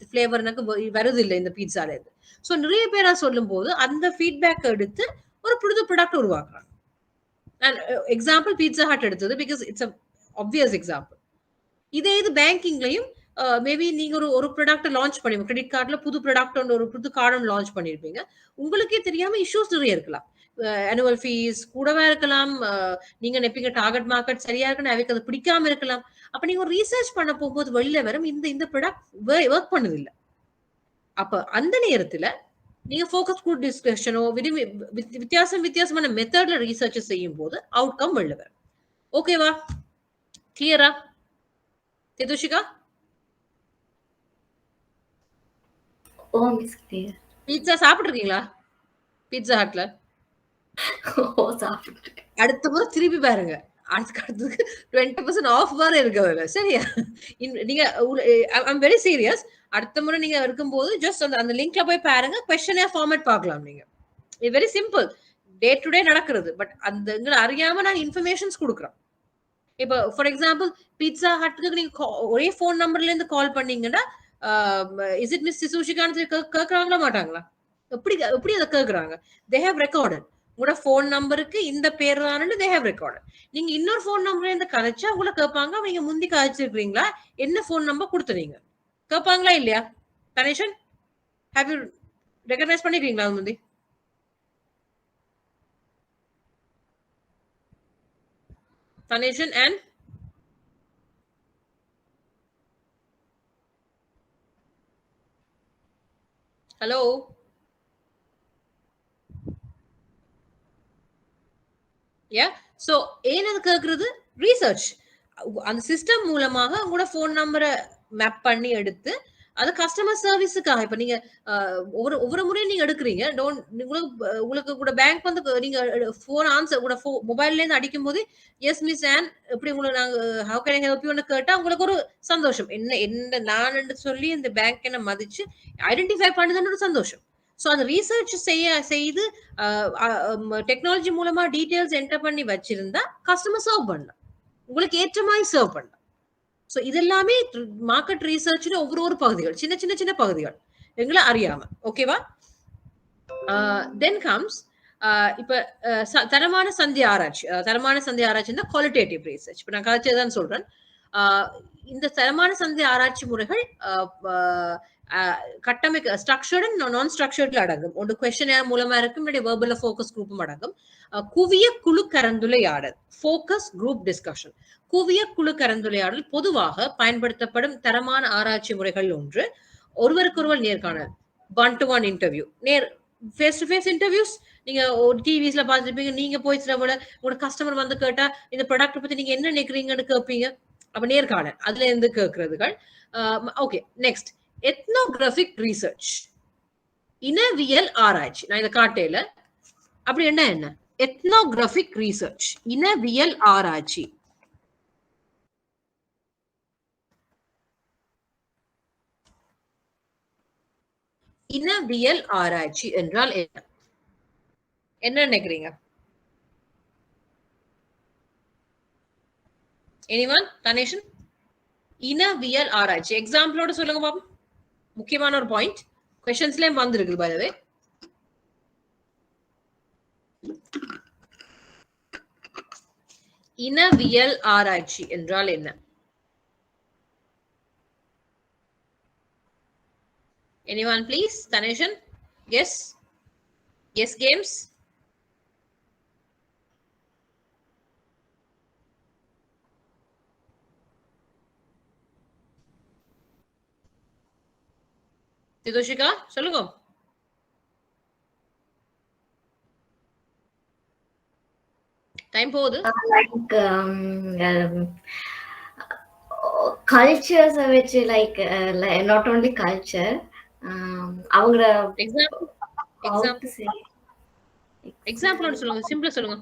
ஃபிளேவர் எனக்கு வருது இல்லை இந்த பீட்சால இருந்து. சோ நிறைய பேரா சொல்லும் போது அந்த ஃபீட்பேக் எடுத்து ஒரு புது ப்ராடக்ட் உருவாக்குறாங்க. எக்ஸாம்பிள் பீட்சா ஹட் எடுத்தது பிகாஸ் இட்ஸ் ஆப்வியஸ் எக்ஸாம்பிள். இதே இது பேங்கிங்லயும் மேபி நீங்க ஒரு ப்ராடக்ட் லான்ச் பண்ணுவீங்க. கிரெடிட் கார்டுல புது ப்ராடக்ட் ஒரு புது கார்டு லான்ச் பண்ணிருப்பீங்க. உங்களுக்கே தெரியாம இஷ்யூஸ் நிறைய இருக்கலாம். ஆனுவல் ஃபீஸ் கூடவா இருக்கலாம். நீங்க நினைப்பீங்க டார்கெட் மார்க்கெட் சரியா இருக்குன்னு அவைக்கு அது பிடிக்காம இருக்கலாம். அப்ப நீங்க ஒரு ரீசர்ச் பண்ண போகும்போது வெளியில வரும் இந்த ப்ராடக்ட் ஒர்க் பண்ணது இல்லை. அப்ப அந்த நேரத்துல நீங்க ஃபோக்கஸ் குரூப் டிஸ்கஷனோ வித்தியாசமான மெத்தட்ல ரீசர்ச் செய்யும் போது அவுட்கம் வெளில வரும். ஓகேவா? கிளியரா திதுஷிகா? ஓ மிஸ் கிளியர். பீட்சா சாப்பிட்டுருக்கீங்களா? பீட்சா ஹட்ல ஓ சாப்பிட்டு. அடுத்த முறை திருப்பி பாருங்க. அடுத்ததுக்கு 20% ஆஃப் வர இருக்கு அதுல. சரியா? நீங்க ஐம் வெரி சீரியஸ். அடுத்த முறை நீங்க இருக்கும்போது ஜஸ்ட் அந்த லிங்க்ல போய் பாருங்க. கொஸ்டினே ஃபார்மேட் பார்க்கலாம் நீங்க. இது very simple. Day to day நடக்கிறது. பட் அந்த எங்களை அறியாம நாங்க இன்ஃபர்மேஷன்ஸ் கொடுக்குறோம். இப்போ ஃபார் எக்ஸாம்பிள் பீட்சா ஹட்டுக்கு நீங்க ஒரே ஃபோன் நம்பர்ல இருந்து கால் பண்ணீங்கன்னா இஸ் இட் மிஸ் சுஷிகான்னு கேட்கறாங்களா மாட்டாங்களா? எப்படி எப்படி அதை கேட்கறாங்க? They have recorded. உங்களோட ஃபோன் நம்பருக்கு இந்த பேர் தானு தே ஹேவ் ரெக்கார்டட். நீங்க இன்னொரு ஃபோன் நம்பர்ல இருந்து கதைச்சா உங்களை கேட்பாங்க, நீங்க முந்தி கதைச்சிருக்கீங்களா, என்ன ஃபோன் நம்பர் கொடுத்துறீங்க கேட்பாங்களா இல்லையா? தனேஷன், ஹேவ் யூ ரெகக்னைஸ் பண்ணிருக்கீங்களா அது முந்தி? Tanishan and hello. Yeah. So ஏனது கேக்குறது? ரிசர்ச். அந்த சிஸ்டம் மூலமாக உங்களோட ஃபோன் நம்பரை மேப் பண்ணி எடுத்து அது கஸ்டமர் சர்வீஸுக்காக இப்ப நீங்க ஒவ்வொரு முறையும் நீங்க எடுக்கிறீங்க. உங்களுக்கு கூட பேங்க் வந்து நீங்க போன் ஆன்சர் கூட மொபைல்ல இருந்து அடிக்கும் போது எஸ் மிஸ் ஆன் எப்படி உங்களுக்கு நாங்க ஹவ் கேன் ஐ ஹெல்ப் யூன்னு கேட்டா உங்களுக்கு ஒரு சந்தோஷம். என்ன நான் சொல்லி இந்த பேங்க் என்ன மதிச்சு ஐடென்டிஃபை பண்ணுதுன்னு ஒரு சந்தோஷம். ஸோ அந்த ரீசர்ச் செய்து டெக்னாலஜி மூலமா டீடைல்ஸ் என்டர் பண்ணி வச்சிருந்தா கஸ்டமர் சர்வ் பண்ணலாம், உங்களுக்கு ஏற்ற மாதிரி சர்வ் பண்ணலாம். ஸோ இது எல்லாமே மார்க்கெட் ரிசர்ச்ல ஒவ்வொரு பகுதிகள், சின்ன சின்ன சின்ன பகுதிகள் எங்களை அறியாம. ஓகேவா? தென் கம்ஸ் இப்ப தரமான சந்தை ஆராய்ச்சி. தரமான சந்தை ஆராய்ச்சின்னா குவாலிட்டேட்டிவ் ரிசர்ச். இப்ப நான் கதைச்சதான் சொல்றேன். இந்த தரமான சந்தை ஆராய்ச்சி முறைகள் கட்டமைக்க ஸ்ட்ரக்சர்ட் அண்ட் நான் ஸ்ட்ரக்சர்ட்ல அடங்கும். ஒன்று கொஸ்டின் மூலமா இருக்கும், இல்லாட்டி வெர்பல் ஃபோக்கஸ் குரூப்பும் அடங்கும். குவிய குழு கலந்துரையாடல், ஃபோக்கஸ் குரூப் டிஸ்கஷன். குவிய குழு கலந்துரையாடல் பொதுவாக பயன்படுத்தப்படும் தரமான ஆராய்ச்சி முறைகள் ஒன்று. ஒருவருக்கொருவர் நேர்காணல், 1-to-1 interview, face to face interviews. நீங்க டிவிஸ்ல பார்த்துருப்பீங்க, நீங்க போய் உங்களோட கஸ்டமர் வந்து கேட்டா இந்த ப்ராடக்ட் பத்தி நீங்க என்ன நினைக்கிறீங்கன்னு கேட்பீங்க. அப்ப நேர்காணல், அதுல இருந்து கேட்கறதுகள். ஓகே, நெக்ஸ்ட் எத்னோகிராபிக் ரிசர்ச், இனவியல் ஆராய்ச்சி. நான் இதை காட்டையில அப்படி என்ன எத்னோகிராபிக் ரிசர்ச், இனவியல் ஆராய்ச்சி. இனவியல் ஆராய்ச்சி என்றால் என்ன நினைக்கிறீங்க? எனிவன்? தனேஷன், இனவியல் ஆராய்ச்சி எக்ஸாம்பிளோட சொல்லுங்க பாப்போம். முக்கியமான ஒரு பாயிண்ட் क्वेश्चंसலயே வந்திருக்கு பை தி வே. இனவியல் ஆராய்ச்சி என்றால் என்ன? Anyone please? Tanishan? Yes? Yes games? திதோஷிகா சொல்லுங்க. டைம் போகுது. லைக் கல்ச்சர்ஸ் வச்சு லைக் நாட் ஓன்லி கல்ச்சர், அவங்களோட எக்ஸாம்பிள் சொல்லுங்க, சிம்பிளா சொல்லுங்க.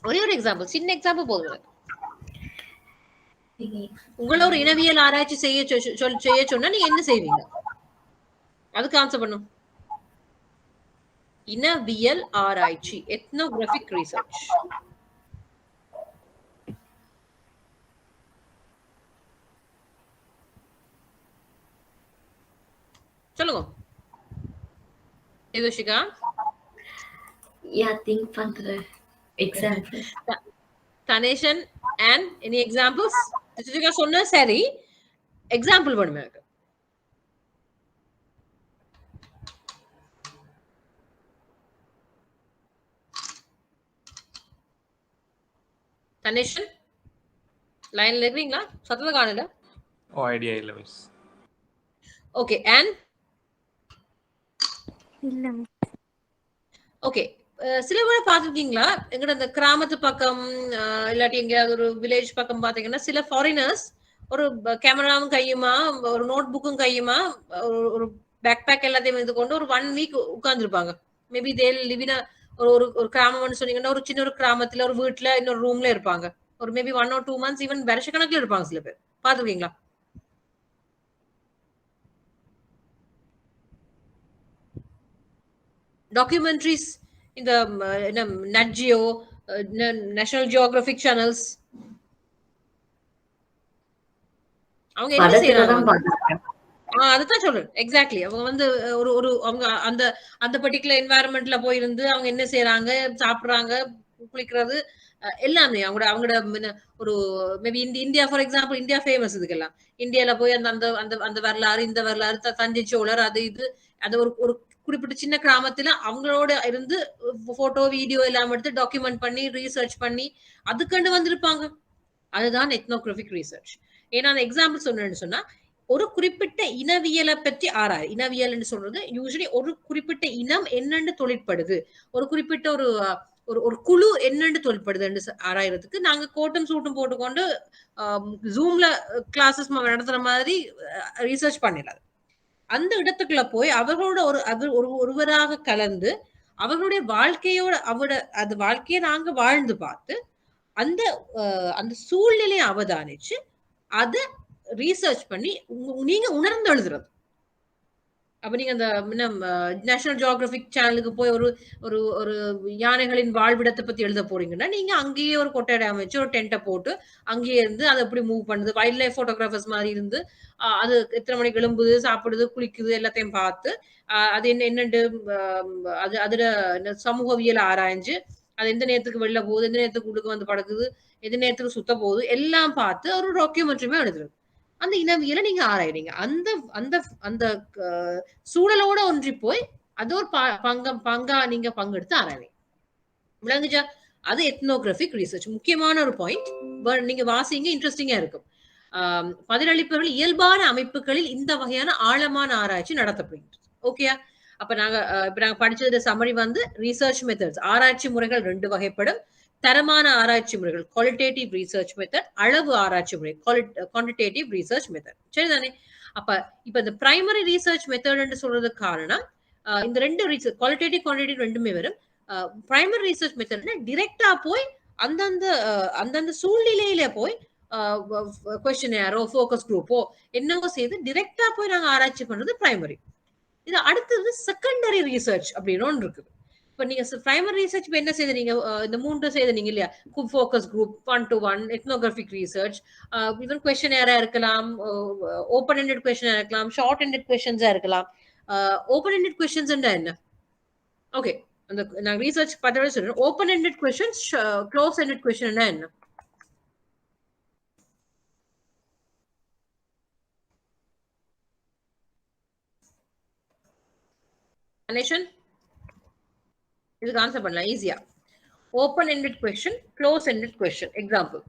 ஒரே ஒரு எக்ஸாம்பிள், சின்ன எக்ஸாம்பிள் போதும். உங்கள ஒரு இனவியல் ஆராய்ச்சி செய்ய சொன்னா நீங்க என்ன செய்வீங்க? அதுக்கு ஆன்சர் பண்ணும். இனவியல் ஆராய்ச்சி, எத்னோகிராபிக் ரிசர்ச். சொல்லுங்க திதோஷிகா. திங்க் பண்றேன். Example Tanishan and any examples? திதோஷிகா சொன்னா சரி, எக்ஸாம்பிள் வேணுமே எனக்கு. Tanishan லைன்ல இருக்கீங்களா? சத்தத்தை காணல. ஓ ஐடியா இல்ல மிஸ். ஓகே, and இல்ல ஓகே. சில பேரை பார்த்துருக்கீங்களா, எங்கட இந்த கிராமத்து பக்கம் இல்லாட்டி எங்கேயாவது ஒரு வில்லேஜ் பக்கம் பாத்தீங்கன்னா சில ஃபாரினர்ஸ் ஒரு கேமராவும் கையுமா, ஒரு நோட் புக்கும் கையுமா, ஒரு பேக் பேக் எல்லாத்தையும் இது கொண்டு ஒரு 1 வீக் உட்கார்ந்துருப்பாங்க. மேபி தே லிவ் இன் ஒரு கிராமம்னு சொன்னீங்கன்னா ஒரு சின்ன ஒரு கிராமத்துல ஒரு வீட்டுல இன்னொரு ரூம்ல இருப்பாங்க. ஒரு மேபி 1 or 2 months ஈவன் வருஷ கணக்குல இருப்பாங்க சில பேர். பாத்துருக்கீங்களா? டாக்குமெண்ட்ரிஸ் இந்த நட்ஜியோ, நேஷனல் ஜியோகிராபிக் சேனல்ஸ், அவங்க என்ன செய்யறாங்க? அதுதான் சொல்றேன். எக்ஸாக்ட்லி. அவங்க வந்து ஒரு ஒரு அவங்க அந்த அந்த பர்டிகுலர் என்வாயரன்மெண்ட்ல போயிருந்து அவங்க என்ன செய்யறாங்க, சாப்பிடுறாங்க, குளிக்கிறது, எல்லாமே அவங்களோட ஒரு maybe India for example, India famous இதுக்கெல்லாம். இந்தியால போய் அந்த அந்த அந்த அந்த வரலாறு, இந்த வரலாறு, தஞ்சை சோழர், அது இது, அது ஒரு ஒரு குறிப்பிட்ட சின்ன கிராமத்துல அவங்களோட இருந்து போட்டோ வீடியோ எல்லாம் எடுத்து டாக்குமெண்ட் பண்ணி ரீசர்ச் பண்ணி அதுக்கண்டு வந்திருப்பாங்க. அதுதான் எத்னோகிராபிக் ரிசர்ச். ஏன்னா அந்த எக்ஸாம்பிள் சொன்னேன்னு சொன்னா, ஒரு குறிப்பிட்ட இனவியலை பற்றி ஆராய். இனவியல் சொல்றது யூஸ்வலி ஒரு குறிப்பிட்ட இனம் என்னென்னு தொழிற்படுது, ஒரு குறிப்பிட்ட ஒரு ஒரு குழு என்னென்னு தொழிற்படுது ஆராயறதுக்கு நாங்க கோட்டும் சூட்டும் போட்டுக்கொண்டு ஜூம்ல கிளாஸஸ் நடத்துற மாதிரி ரிசர்ச் பண்ணிடாது. அந்த இடத்துக்குள்ள போய் அவர்களோட ஒருவராக கலந்து அவர்களுடைய வாழ்க்கையோட அது வாழ்க்கையை நாங்க வாழ்ந்து பார்த்து அந்த அந்த சூழ்நிலையை அவதானிச்சு அத ரீசர்ச் பண்ணி நீங்க உணர்ந்து எழுதுறது. அப்ப நீங்க அந்த நேஷனல் ஜியோகிராபிக் சேனலுக்கு போய் ஒரு ஒரு ஒரு யானைகளின் வாழ்விடத்தை பத்தி எழுத போறீங்கன்னா நீங்க அங்கேயே ஒரு கொட்டடை அமைச்சு ஒரு டென்ட்டை போட்டு அங்கேயே இருந்து அதை எப்படி மூவ் பண்ணுது, வைல்ட் லைஃப் போட்டோகிராஃபர்ஸ் மாதிரி இருந்து அது எத்தனை மணிக்கு எழும்புது, சாப்பிடுது, குளிக்குது எல்லாத்தையும் பார்த்து அது என்னென்னு அது அதுல சமூகவியல் ஆராய்ஞ்சு அது எந்த நேரத்துக்கு வெளில போகுது, எந்த நேரத்துக்கு உள்ளுக்கு வந்து படுக்குது, எந்த நேரத்துக்கு சுத்த போகுது எல்லாம் பார்த்து ஒரு டாக்குமெண்ட்ரியுமே எழுதுறது. அந்த இனவியலை நீங்க ஆராயிறீங்க. அந்த அந்த அந்த சூழலோட ஒன்றி போய் அது ஒரு பங்கா நீங்க பங்கெடுத்து ஆராய்வீங்க. விளங்குச்சா? அது எத்னோகிராபிக் ரிசர்ச். முக்கியமான ஒரு பாயிண்ட். நீங்க வாசிங்க, இன்ட்ரெஸ்டிங்கா இருக்கும். பதிலளிப்புகள் இயல்பான அமைப்புகளில் இந்த வகையான ஆழமான ஆராய்ச்சி நடத்தப்படுகிறது. ஓகேயா? அப்ப நாங்க படிச்சது சம்மரி வந்து ரிசர்ச் மெத்தட்ஸ், ஆராய்ச்சி முறைகள் 2 வகைப்படும். தரமான ஆராய்ச்சி முறைகள் குவாலிட்டேட்டிவ் ரிசர்ச் மெத்தட், அளவு ஆராய்ச்சி முறை குவான்டிடேட்டிவ் ரிசர்ச் மெத்தட். சரிதானே? அப்ப இப்ப இந்த பிரைமரி ரிசர்ச் மெத்தட் சொல்றதுக்கு காரணம் இந்த 2 ரிசர்ச் குவாலிட்டேட்டிவ் குவான்டிடேட்டிவ் 2மே வரும். பிரைமரி ரிசர்ச் மெத்தட்னா டைரக்டா போய் அந்தந்த சூழ்நிலையில போய் கொஸ்டினேரோ ஃபோக்கஸ் குரூப்போ என்னவோ செய்து டைரக்டா போய் நாங்க ஆராய்ச்சி பண்றது பிரைமரி. இது அடுத்தது செகண்டரி ரிசர்ச் அப்படின்னு ஒன்று இருக்குது. இப்ப நீங்க பிரைமரி ரிசர்ச் என்ன செய்த நீங்க இந்த 3 செய்த நீங்க இல்லையா, focus group, 1-to-1, ethnographic research, even கொஸ்டினேரா இருக்கலாம், ஓபன் எண்டட் கொஸ்டினேரா இருக்கலாம், ஷார்ட் எண்டட் கொஸ்டின்ஸா இருக்கலாம். ஓபன் எண்டட் கொஸ்டின்ஸ் என்ன? ஓகே, அந்த நான் ரிசர்ச் பண்றத சொல்றேன். Open ended questions, close ended question என்ன? கணேசன் இதுக்கு ஆன்சர் பண்ணலாம் ஈஸியா. Open ended question, close ended question. Example.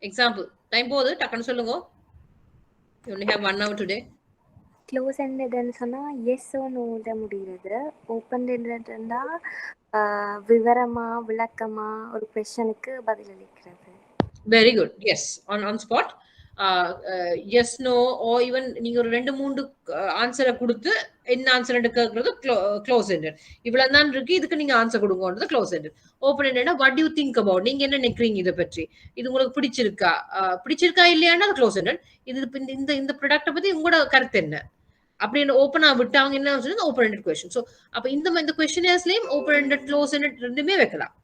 Example. Time போகுது, டக்குன்னு சொல்லுங்க. You only have 1 hour today. Close எண்டட்னு சொன்னா எஸ் ஓ நோல முடிகிறது. ஓப்பன் எண்டட்னா விவரமா விளக்கமா ஒரு क्वेश्चनக்கு பதில் அளிக்கிறது. Very good. Yes, on spot. Yes no oh even நீங்க ஒரு 2-3 ஆன்சரை கொடுத்து என்ன ஆன்சர் கேட்கறது க்ளோஸ் எண்டட். இவ்வளவு தான் இருக்கு, இதுக்கு நீங்க ஆன்சர் கொடுங்கன்றது க்ளோஸ் எண்டட். ஓப்பன் எண்டட்னா வாட் யூ திங்க் அபவுட், நீங்க என்ன நினைக்கிறீங்க இதை பற்றி, இது உங்களுக்கு பிடிச்சிருக்கா இல்லையானா அது க்ளோஸ் எண்டட். இது இந்த இந்த ப்ராடக்ட்டை பத்தி உங்களோட கருத்து என்ன அப்படின்னு ஓப்பனா விட்டு அவங்க என்ன சொல்றது ஓப்பன் எண்டட் கொஸ்டின். ஸோ அப்ப இந்த கொஸ்டினர்ஸ்லயும் ஓப்பன் எண்டட், க்ளோஸ் எண்டட் 2மே வைக்கலாம்.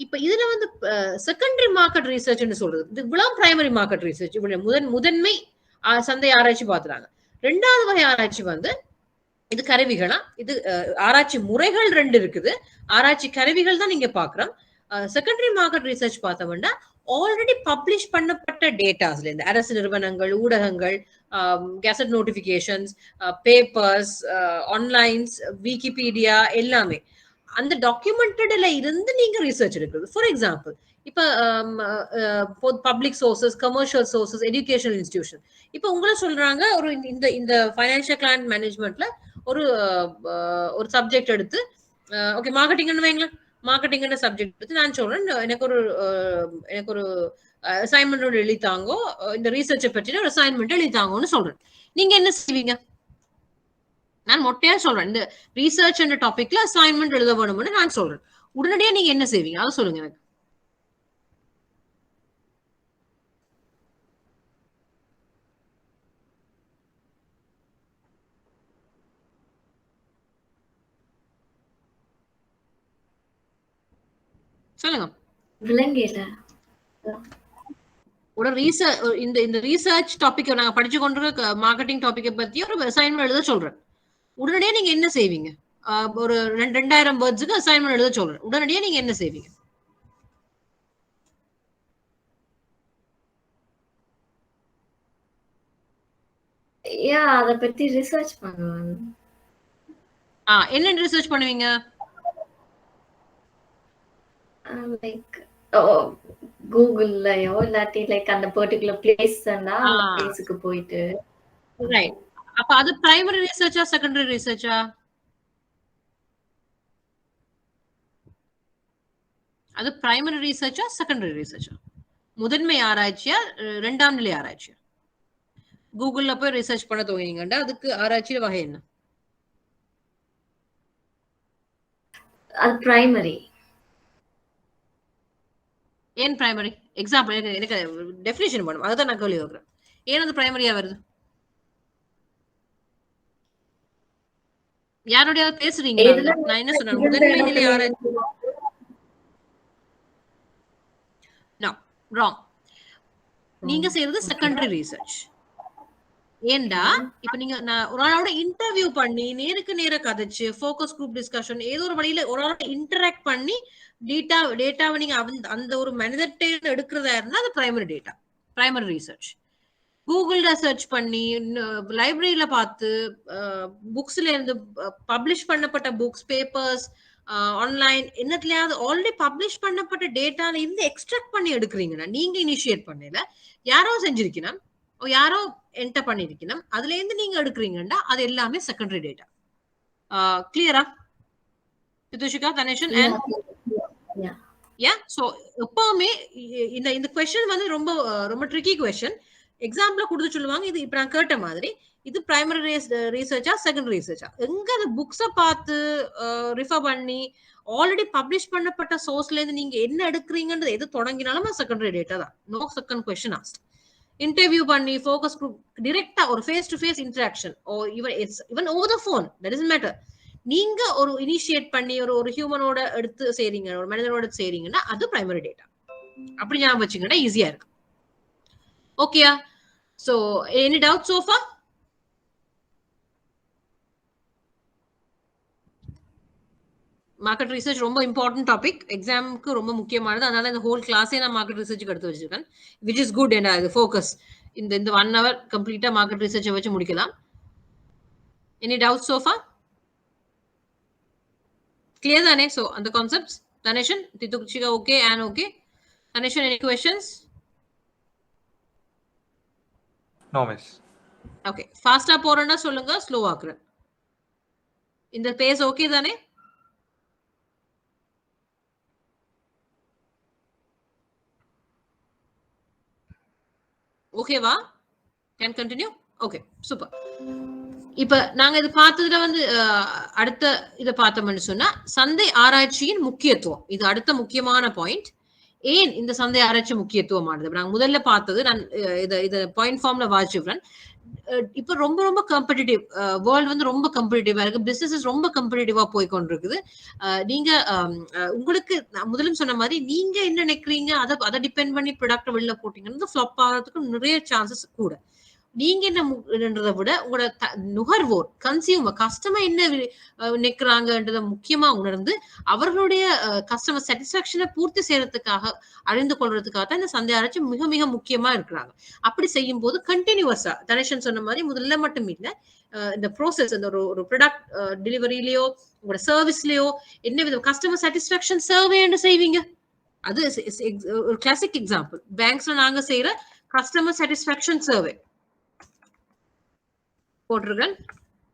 இப்ப இதுல வந்து செகண்டரி மார்க்கெட் ரிசர்ச் சொல்றது, இது இவ்வளவு பிரைமரி மார்க்கெட் ரிசர்ச், இவ்வளவு முதன்மை சந்தை ஆராய்ச்சி பார்த்துறாங்க. 2வது வகை ஆராய்ச்சி வந்து இது கருவிகளா, இது ஆராய்ச்சி முறைகள் 2 இருக்குது, ஆராய்ச்சி கருவிகள் தான் நீங்க பாக்குறோம். செகண்டரி மார்க்கெட் ரிசர்ச் பார்த்தோம்னா ஆல்ரெடி பப்ளிஷ் பண்ணப்பட்ட டேட்டாஸ்ல இருந்து அரசு நிறுவனங்கள், ஊடகங்கள், gazette notifications, papers, onlines, Wikipedia எல்லாமே அந்த டாக்குமெண்டட்ல இருந்து நீங்க ரிசர்ச் எடுக்கிறது. ஃபார் எக்ஸாம்பிள் இப்ப public sources, commercial sources, educational institution. இப்ப உங்களை சொல்றாங்க ஒரு இந்த ஃபைனான்சியல் கிளையன்ட் மேனேஜ்மெண்ட்ல ஒரு சப்ஜெக்ட் எடுத்து, ஓகே மார்க்கெட்டிங்னு வைங்களேன், மார்க்கெட்டிங் சப்ஜெக்ட் எடுத்து நான் சொல்றேன் எனக்கு ஒரு அசைன்மெண்ட் எழுதித்தாங்கோ, இந்த ரிசர்ச்சை பற்றின ஒரு அசைன்மெண்ட் எழுதித்தாங்கன்னு சொல்றேன். நீங்க என்ன செய்வீங்க? நான் மொட்டையா சொல்றேன், இந்த ரிசர்ச் என்ற டாபிக்ல அசைன்மெண்ட் எழுத வேணும்னு நான் சொல்றேன். உடனடியா நீங்க என்ன செய்வீங்க அதை சொல்லுங்க எனக்கு. சொல்லுங்க. விளங்கல. ஒரு இந்த ரீசர்ச் டாபிக் நாங்க படிச்சு கொண்டிருக்க மார்க்கெட்டிங் டாபிக்கை பத்தி ஒரு அசைன்மெண்ட் எழுத சொல்றேன். உடனடியே நீங்க என்ன செய்வீங்க? ஒரு 2000 வேர்ட்ஸுக்கு அசைன்மெண்ட் எழுத சொல்றேன். உடனடியே நீங்க என்ன செய்வீங்க? அத பத்தி ரிசர்ச் பண்ணுவேன். என்ன ரிசர்ச் பண்ணுவீங்க? லைக் கூகுள்லயோ இல்லாட்டி லைக் அந்த பர்டிகுலர் பிளேஸ்னா அந்த பிளேஸ்க்கு போயிட்டு. ரைட். அப்ப அது பிரைமரி ரிசர்ச்சா செகண்டரி ரிசர்ச்சா? அது பிரைமரி ரிசர்ச்சா செகண்டரி ரிசர்ச்சா? முதன்மை ஆராய்ச்சியா இரண்டாம் நிலை ஆராய்ச்சியா? கூகுள்ல போய் ரிசர்ச் பண்ண துவங்கினீங்கடா அதுக்கு ஆராய்ச்சியில வகை என்ன? அது பிரைமரி. ஏன் பிரைமரி? எக்ஸாம்பிள் எனக்கு டெஃபினிஷன் பண்ணும். அதுதான் நான் கேள்வி கேட்கிறேன். ஏன் அது பிரைமரியா வருது? யாரோட பேசுறீங்க? நான் என்ன சொன்னேன்? முதன்மை நிலை ஆராய்ச்சி. No, wrong. நீங்க செய்யறது செகண்டரி ரிசர்ச். ஏண்டா இப்ப நீங்க நான் ஒரு ஆளோட இன்டர்வியூ பண்ணி நேருக்கு நேர கதைச்சு ஃபோக்கஸ் குரூப் டிஸ்கஷன் ஏதோ ஒரு வழியில ஒரு ஆளோட இன்டராக்ட் பண்ணி டேட்டாவை நீங்க அந்த ஒரு மனிதர்கிட்ட எடுக்கிறதா இருந்தா அது பிரைமரி ரிசர்ச். கூகுள்ல சர்ச் பண்ணி லைப்ரரியில பார்த்து புக்ஸ்ல இருந்து பப்ளிஷ் பண்ணப்பட்ட புக்ஸ் பேப்பர்ஸ் ஆன்லைன் என்னத்துலயாவது ஆல்ரெடி பப்ளிஷ் பண்ணப்பட்ட டேட்டால இருந்து எக்ஸ்ட்ராக்ட் பண்ணி எடுக்கிறீங்கன்னா நீங்க இனிஷியேட் பண்ணல, யாரோ செஞ்சிருக்கணும், யாரோ என்டர் பண்ணிருக்கணும், அதுல இருந்து நீங்க எடுக்கிறீங்கன்னா அது எல்லாமே செகண்டரி டேட்டா. கிளியரா பிதுஷிகா, தனேஷன்? சோ எப்பவுமே இந்த क्वेश्चन வந்து ரொம்ப ரொம்ப ட்ரிக்கி क्वेश्चन. எக்ஸாம்பிள கொடுத்து சொல்லுவாங்க இது இப்ப நான் கேட்ட மாதிரி இது பிரைமரி ரிசர்ச்சா செகண்டரி ரிசர்ச்சா? எங்க அந்த புக்ஸ பார்த்து ரிஃபர் பண்ணி ஆல்ரெடி பப்ளிஷ் பண்ணப்பட்ட சோர்ஸ்ல இருந்து நீங்க என்ன எடுக்கிறீங்கன்றது எது தொடங்கினாலும் செகண்டரி டேட்டா தான். No second question asked. Interview பண்ணி ஃபோக்கஸ் குரூப் டைரக்டா ஒரு face to face interaction even over the phone, that doesn't matter. நீங்க ஒரு இனிஷியேட் பண்ணி ஒரு ஹியூமனோட எடுத்து செய்றீங்க, ஒரு மனிதனோட செய்றீங்கன்னா அது பிரைமரி டேட்டா. அப்படி ஞாபகம் வச்சுக்கிட்டா ஈஸியா இருக்கு. ஓகேயா? So any doubt so for? Market research ரொம்ப இம்பார்ட்டன்ட் டாபிக், எக்ஸாமுக்கு ரொம்ப முக்கியமானது. அதனால இந்த ஹோல் கிளாஸே நான் மார்க்கெட் ரிசர்ச்சுக்கு எடுத்து வச்சிருக்கேன், விச் இஸ் குட். அண்ட் அது ஃபோக்கஸ் இந்த 1 hour கம்ப்ளீட்டா மார்க்கெட் ரிசர்ச்சை வச்சு முடிக்கலாம். Any doubt so far? Clear தானே? So அந்த concepts Thaneshan, Thithukshika okay, and okay. Thaneshan, any questions? No miss. Okay, ஃபாஸ்டா போறேன்னா சொல்லுங்க, ஸ்லோ ஆக்குறேன். இந்த பேஸ் ஓகே தானே? ஓகேவா? Can continue? Okay, super. இப்ப நாங்க இது பார்த்ததுல வந்து அடுத்த இதை பார்த்தோம்னு சொன்னா சந்தை ஆராய்ச்சியின் முக்கியத்துவம். இது அடுத்த முக்கியமான பாயிண்ட். ஏன் இந்த சந்தை ஆராய்ச்சி முக்கியத்துவமானது நாங்க முதல்ல பார்த்தது. நான் இதை பாயிண்ட் ஃபார்ம்ல வாசிச்சுக்கிறேன். இப்ப ரொம்ப ரொம்ப காம்படிட்டிவ் வேர்ல்டு வந்து ரொம்ப காம்படிட்டிவா இருக்கு, பிசினஸ் ரொம்ப காம்படிட்டிவா போய் கொண்டிருக்குது. நீங்க உங்களுக்கு முதலும் சொன்ன மாதிரி நீங்க என்ன நினைக்கிறீங்க அதை டிபெண்ட் பண்ணி ப்ராடக்ட் வெளில போட்டீங்கன்னா ஃபிளாப் ஆகிறதுக்கு நிறைய சான்சஸ் கூட. நீங்க என்னன்றதை விட உங்களோட நுகர்வோர் கன்சியூமர் கஸ்டமர் என்ன நினைக்கிறாங்கன்றத முக்கியமா உணர்ந்து அவர்களுடைய கஸ்டமர் சாட்டிஸ்பாக்சனை பூர்த்தி செய்யறதுக்காக அறிந்து கொள்றதுக்காக தான் இந்த சந்தை ஆராய்ச்சி மிக மிக முக்கியமா இருக்கிறாங்க. அப்படி செய்யும் போது கண்டினியூவஸா தனேஷன் சொன்ன மாதிரி முதல்ல மட்டும் இல்ல, இந்த ப்ரோசஸ் அந்த ஒரு ப்ராடக்ட் டெலிவரியிலயோ உங்களோட சர்வீஸ்லயோ என்ன விதம் கஸ்டமர் சாட்டிஸ்பாக்சன் சர்வே செய்வீங்க. அது ஒரு கிளாசிக் எக்ஸாம்பிள். பேங்க்ஸ்ல நாங்க செய்யற கஸ்டமர் சாட்டிஸ்பாக்சன் சர்வே போட்டிருக்கேன்.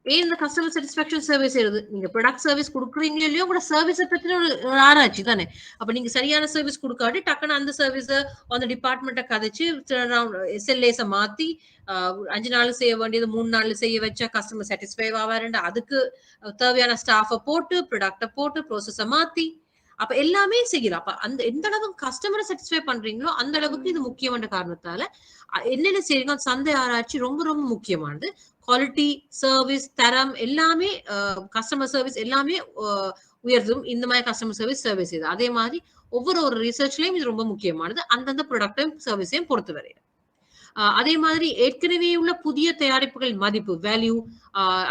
ஏன் இந்த கஸ்டமர் சாட்டிஸ்பாக்சன் சர்வே செய்யறது? நீங்க ப்ராடக்ட் சர்வீஸ் கொடுக்குறீங்களோ இல்லையோ உங்களோட சர்வீஸை பத்தின ஒரு ஆராய்ச்சி தானே. அப்ப நீங்க சரியான சர்வீஸ் கொடுக்காட்டி டக்குன்னு அந்த சர்வீஸ அந்த டிபார்ட்மெண்ட்டை கதைச்சு SLAஸை மாத்தி 5 நாள் செய்ய வேண்டியது 3 நாள் செய்ய வச்சா கஸ்டமர் சாட்டிஸ்ஃபை ஆவாருண்டு அதுக்கு தேவையான ஸ்டாஃபை போட்டு ப்ராடக்டை போட்டு ப்ரோசஸை மாத்தி அப்ப எல்லாமே செய்யலாம். அப்ப அந்த எந்த அளவுக்கு கஸ்டமரை சாட்டிஸ்ஃபை பண்றீங்களோ அந்த அளவுக்கு இது முக்கியமான காரணத்தால என்னென்ன செய்றீங்க சந்தை ஆராய்ச்சி ரொம்ப ரொம்ப முக்கியமானது. குவாலிட்டி, சர்வீஸ், தரம் எல்லாமே கஸ்டமர் சர்வீஸ் எல்லாமே உயர்த்தும். இந்த மாதிரி கஸ்டமர் சர்வீஸ் இது. அதே மாதிரி ஒவ்வொரு ரிசர்ச்லயும் இது ரொம்ப முக்கியமானது. அந்தந்த ப்ராடக்டையும் சர்வீஸையும் பொறுத்தவரை. அதே மாதிரி ஏற்கனவே உள்ள புதிய தயாரிப்புகள் மதிப்பு வேல்யூ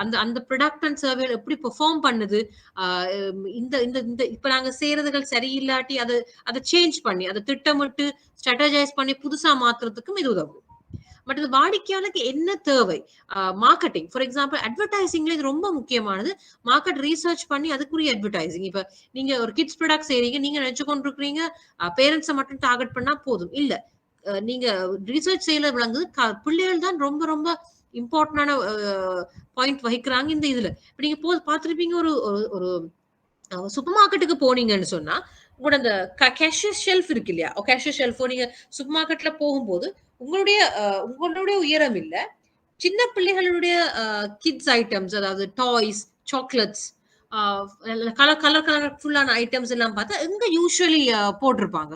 அந்த அந்த ப்ராடக்ட் அண்ட் சர்வே எப்படி பெர்ஃபார்ம் பண்ணுது இந்த இந்த இந்த இப்ப நாங்க செய்யறதுகள் சரியில்லாட்டி அதை சேஞ்ச் பண்ணி அதை திட்டமிட்டு ஸ்ட்ராட்டஜைஸ் பண்ணி புதுசா மாத்துறதுக்கும் இது உதவும். பட் இது வாடிக்கையாளருக்கு என்ன தேவை? மார்க்கெட்டிங் ஃபார் எக்ஸாம்பிள் அட்வர்டைசிங்ல இது ரொம்ப முக்கியமானது. மார்க்கெட் ரீசர்ச் பண்ணி அதுக்குரிய அட்வர்டைசிங். இப்ப நீங்க ஒரு கிட்ஸ் ப்ராடக்ட் செய்றீங்க, நீங்க நினைச்சு கொண்டு இருக்கிறீங்க பேரண்ட்ஸை மட்டும் டார்கெட் பண்ணா போதும் இல்ல. நீங்க ரிசர்ச் செய்யல விளங்குது பிள்ளைகள் தான் ரொம்ப ரொம்ப இம்பார்ட்டன்டான பாயிண்ட் வகிக்கிறாங்க இந்த இதுல. இப்ப நீங்க பாத்திருப்பீங்க ஒரு ஒரு சூப்பர் மார்க்கெட்டுக்கு போனீங்கன்னு சொன்னா உங்களோட அந்த கேஷியர் ஷெல்ஃப் இருக்கு இல்லையா, கேஷியர் ஷெல்ஃபோ நீங்க சூப்பர் மார்க்கெட்ல போகும்போது உங்களுடைய உயரம் இல்ல, சின்ன பிள்ளைகளுடைய கிட்ஸ் ஐட்டம்ஸ், அதாவது டாய்ஸ், சாக்லேட்ஸ், கலர்ஃபுல்லான ஐட்டம்ஸ் எல்லாம் பார்த்தா எங்க யூஸ்வலி போட்டிருப்பாங்க.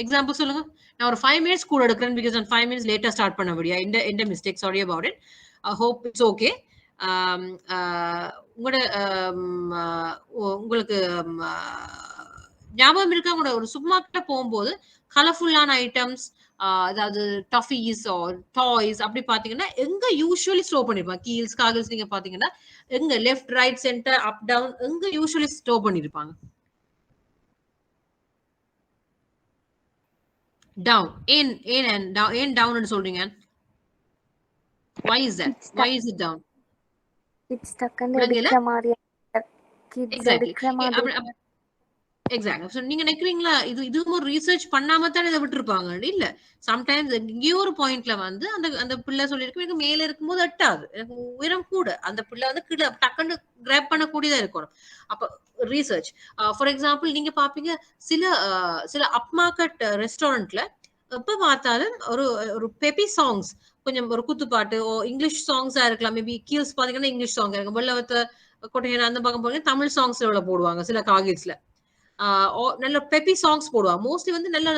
எக்ஸாம்பிள் சொல்லுங்க. நான் ஒரு 5 minutes கூட எடுக்கிறேன் பிகாஸ் நான் 5 minutes லேட்டா ஸ்டார்ட் பண்ண முடியா. எந்த mistake, sorry about it. Hope it's okay. உங்களுக்கு ஞாபகம் இருக்கா, உங்களோட ஒரு சூப்பர் மார்க்கெட்ல போகும்போது கலர்ஃபுல்லான ஐட்டம்ஸ், அதாவது டஃபீஸ் டாய்ஸ் அப்படி பாத்தீங்கன்னா எங்க யூஸ்வலி ஸ்டோர் பண்ணிருப்பாங்க. கீல்ஸ் காகில்ஸ் நீங்க பாத்தீங்கன்னா எங்க left right centre up down எங்க யூஸ்வலி ஸ்டோர் பண்ணிருப்பாங்க? Down. Down ன்னு சொல்றீங்க. Why is that? Why is it down? It's stuck and எடுக்கிற மாதிரி kids எடுக்கிற மாதிரி. எக்ஸாக்ட்லி. சோ நீங்க நினைக்கிறீங்களா இதுவும் ஒரு ரிசர்ச் பண்ணாம தான் இதை விட்டுருப்பாங்க? இல்ல. சம்டைம்ஸ் எங்கேயோ ஒரு பாயிண்ட்ல வந்து அந்த பிள்ளை சொல்லிருக்கு எனக்கு மேல இருக்கும்போது எட்டாது, எனக்கு உயரம் கூட, அந்த பிள்ளை வந்து கீழே டக்குன்னு கிராப் பண்ணக்கூடியதா இருக்கணும். அப்ப ரிசர்ச் ஃபார் எக்ஸாம்பிள் நீங்க பாப்பீங்க சில அப் மார்க்கெட் ரெஸ்டாரண்ட்ல எப்ப பார்த்தாலும் ஒரு பெப்பி சாங்ஸ், கொஞ்சம் ஒரு குத்துப்பாட்டு இங்கிலீஷ் சாங்ஸா இருக்கலாம். மேபி கீல்ஸ் பாத்தீங்கன்னா இங்கிலீஷ் சாங் இருக்கும், வெள்ளவத்த கொட்டையன் அந்த பக்கம் போய் தமிழ் சாங்ஸ் போடுவாங்க சில காகில்ஸ்ல. நல்ல பெப்பி சாங்ஸ் போடுவாங்க. மோஸ்ட்லி வந்து நல்ல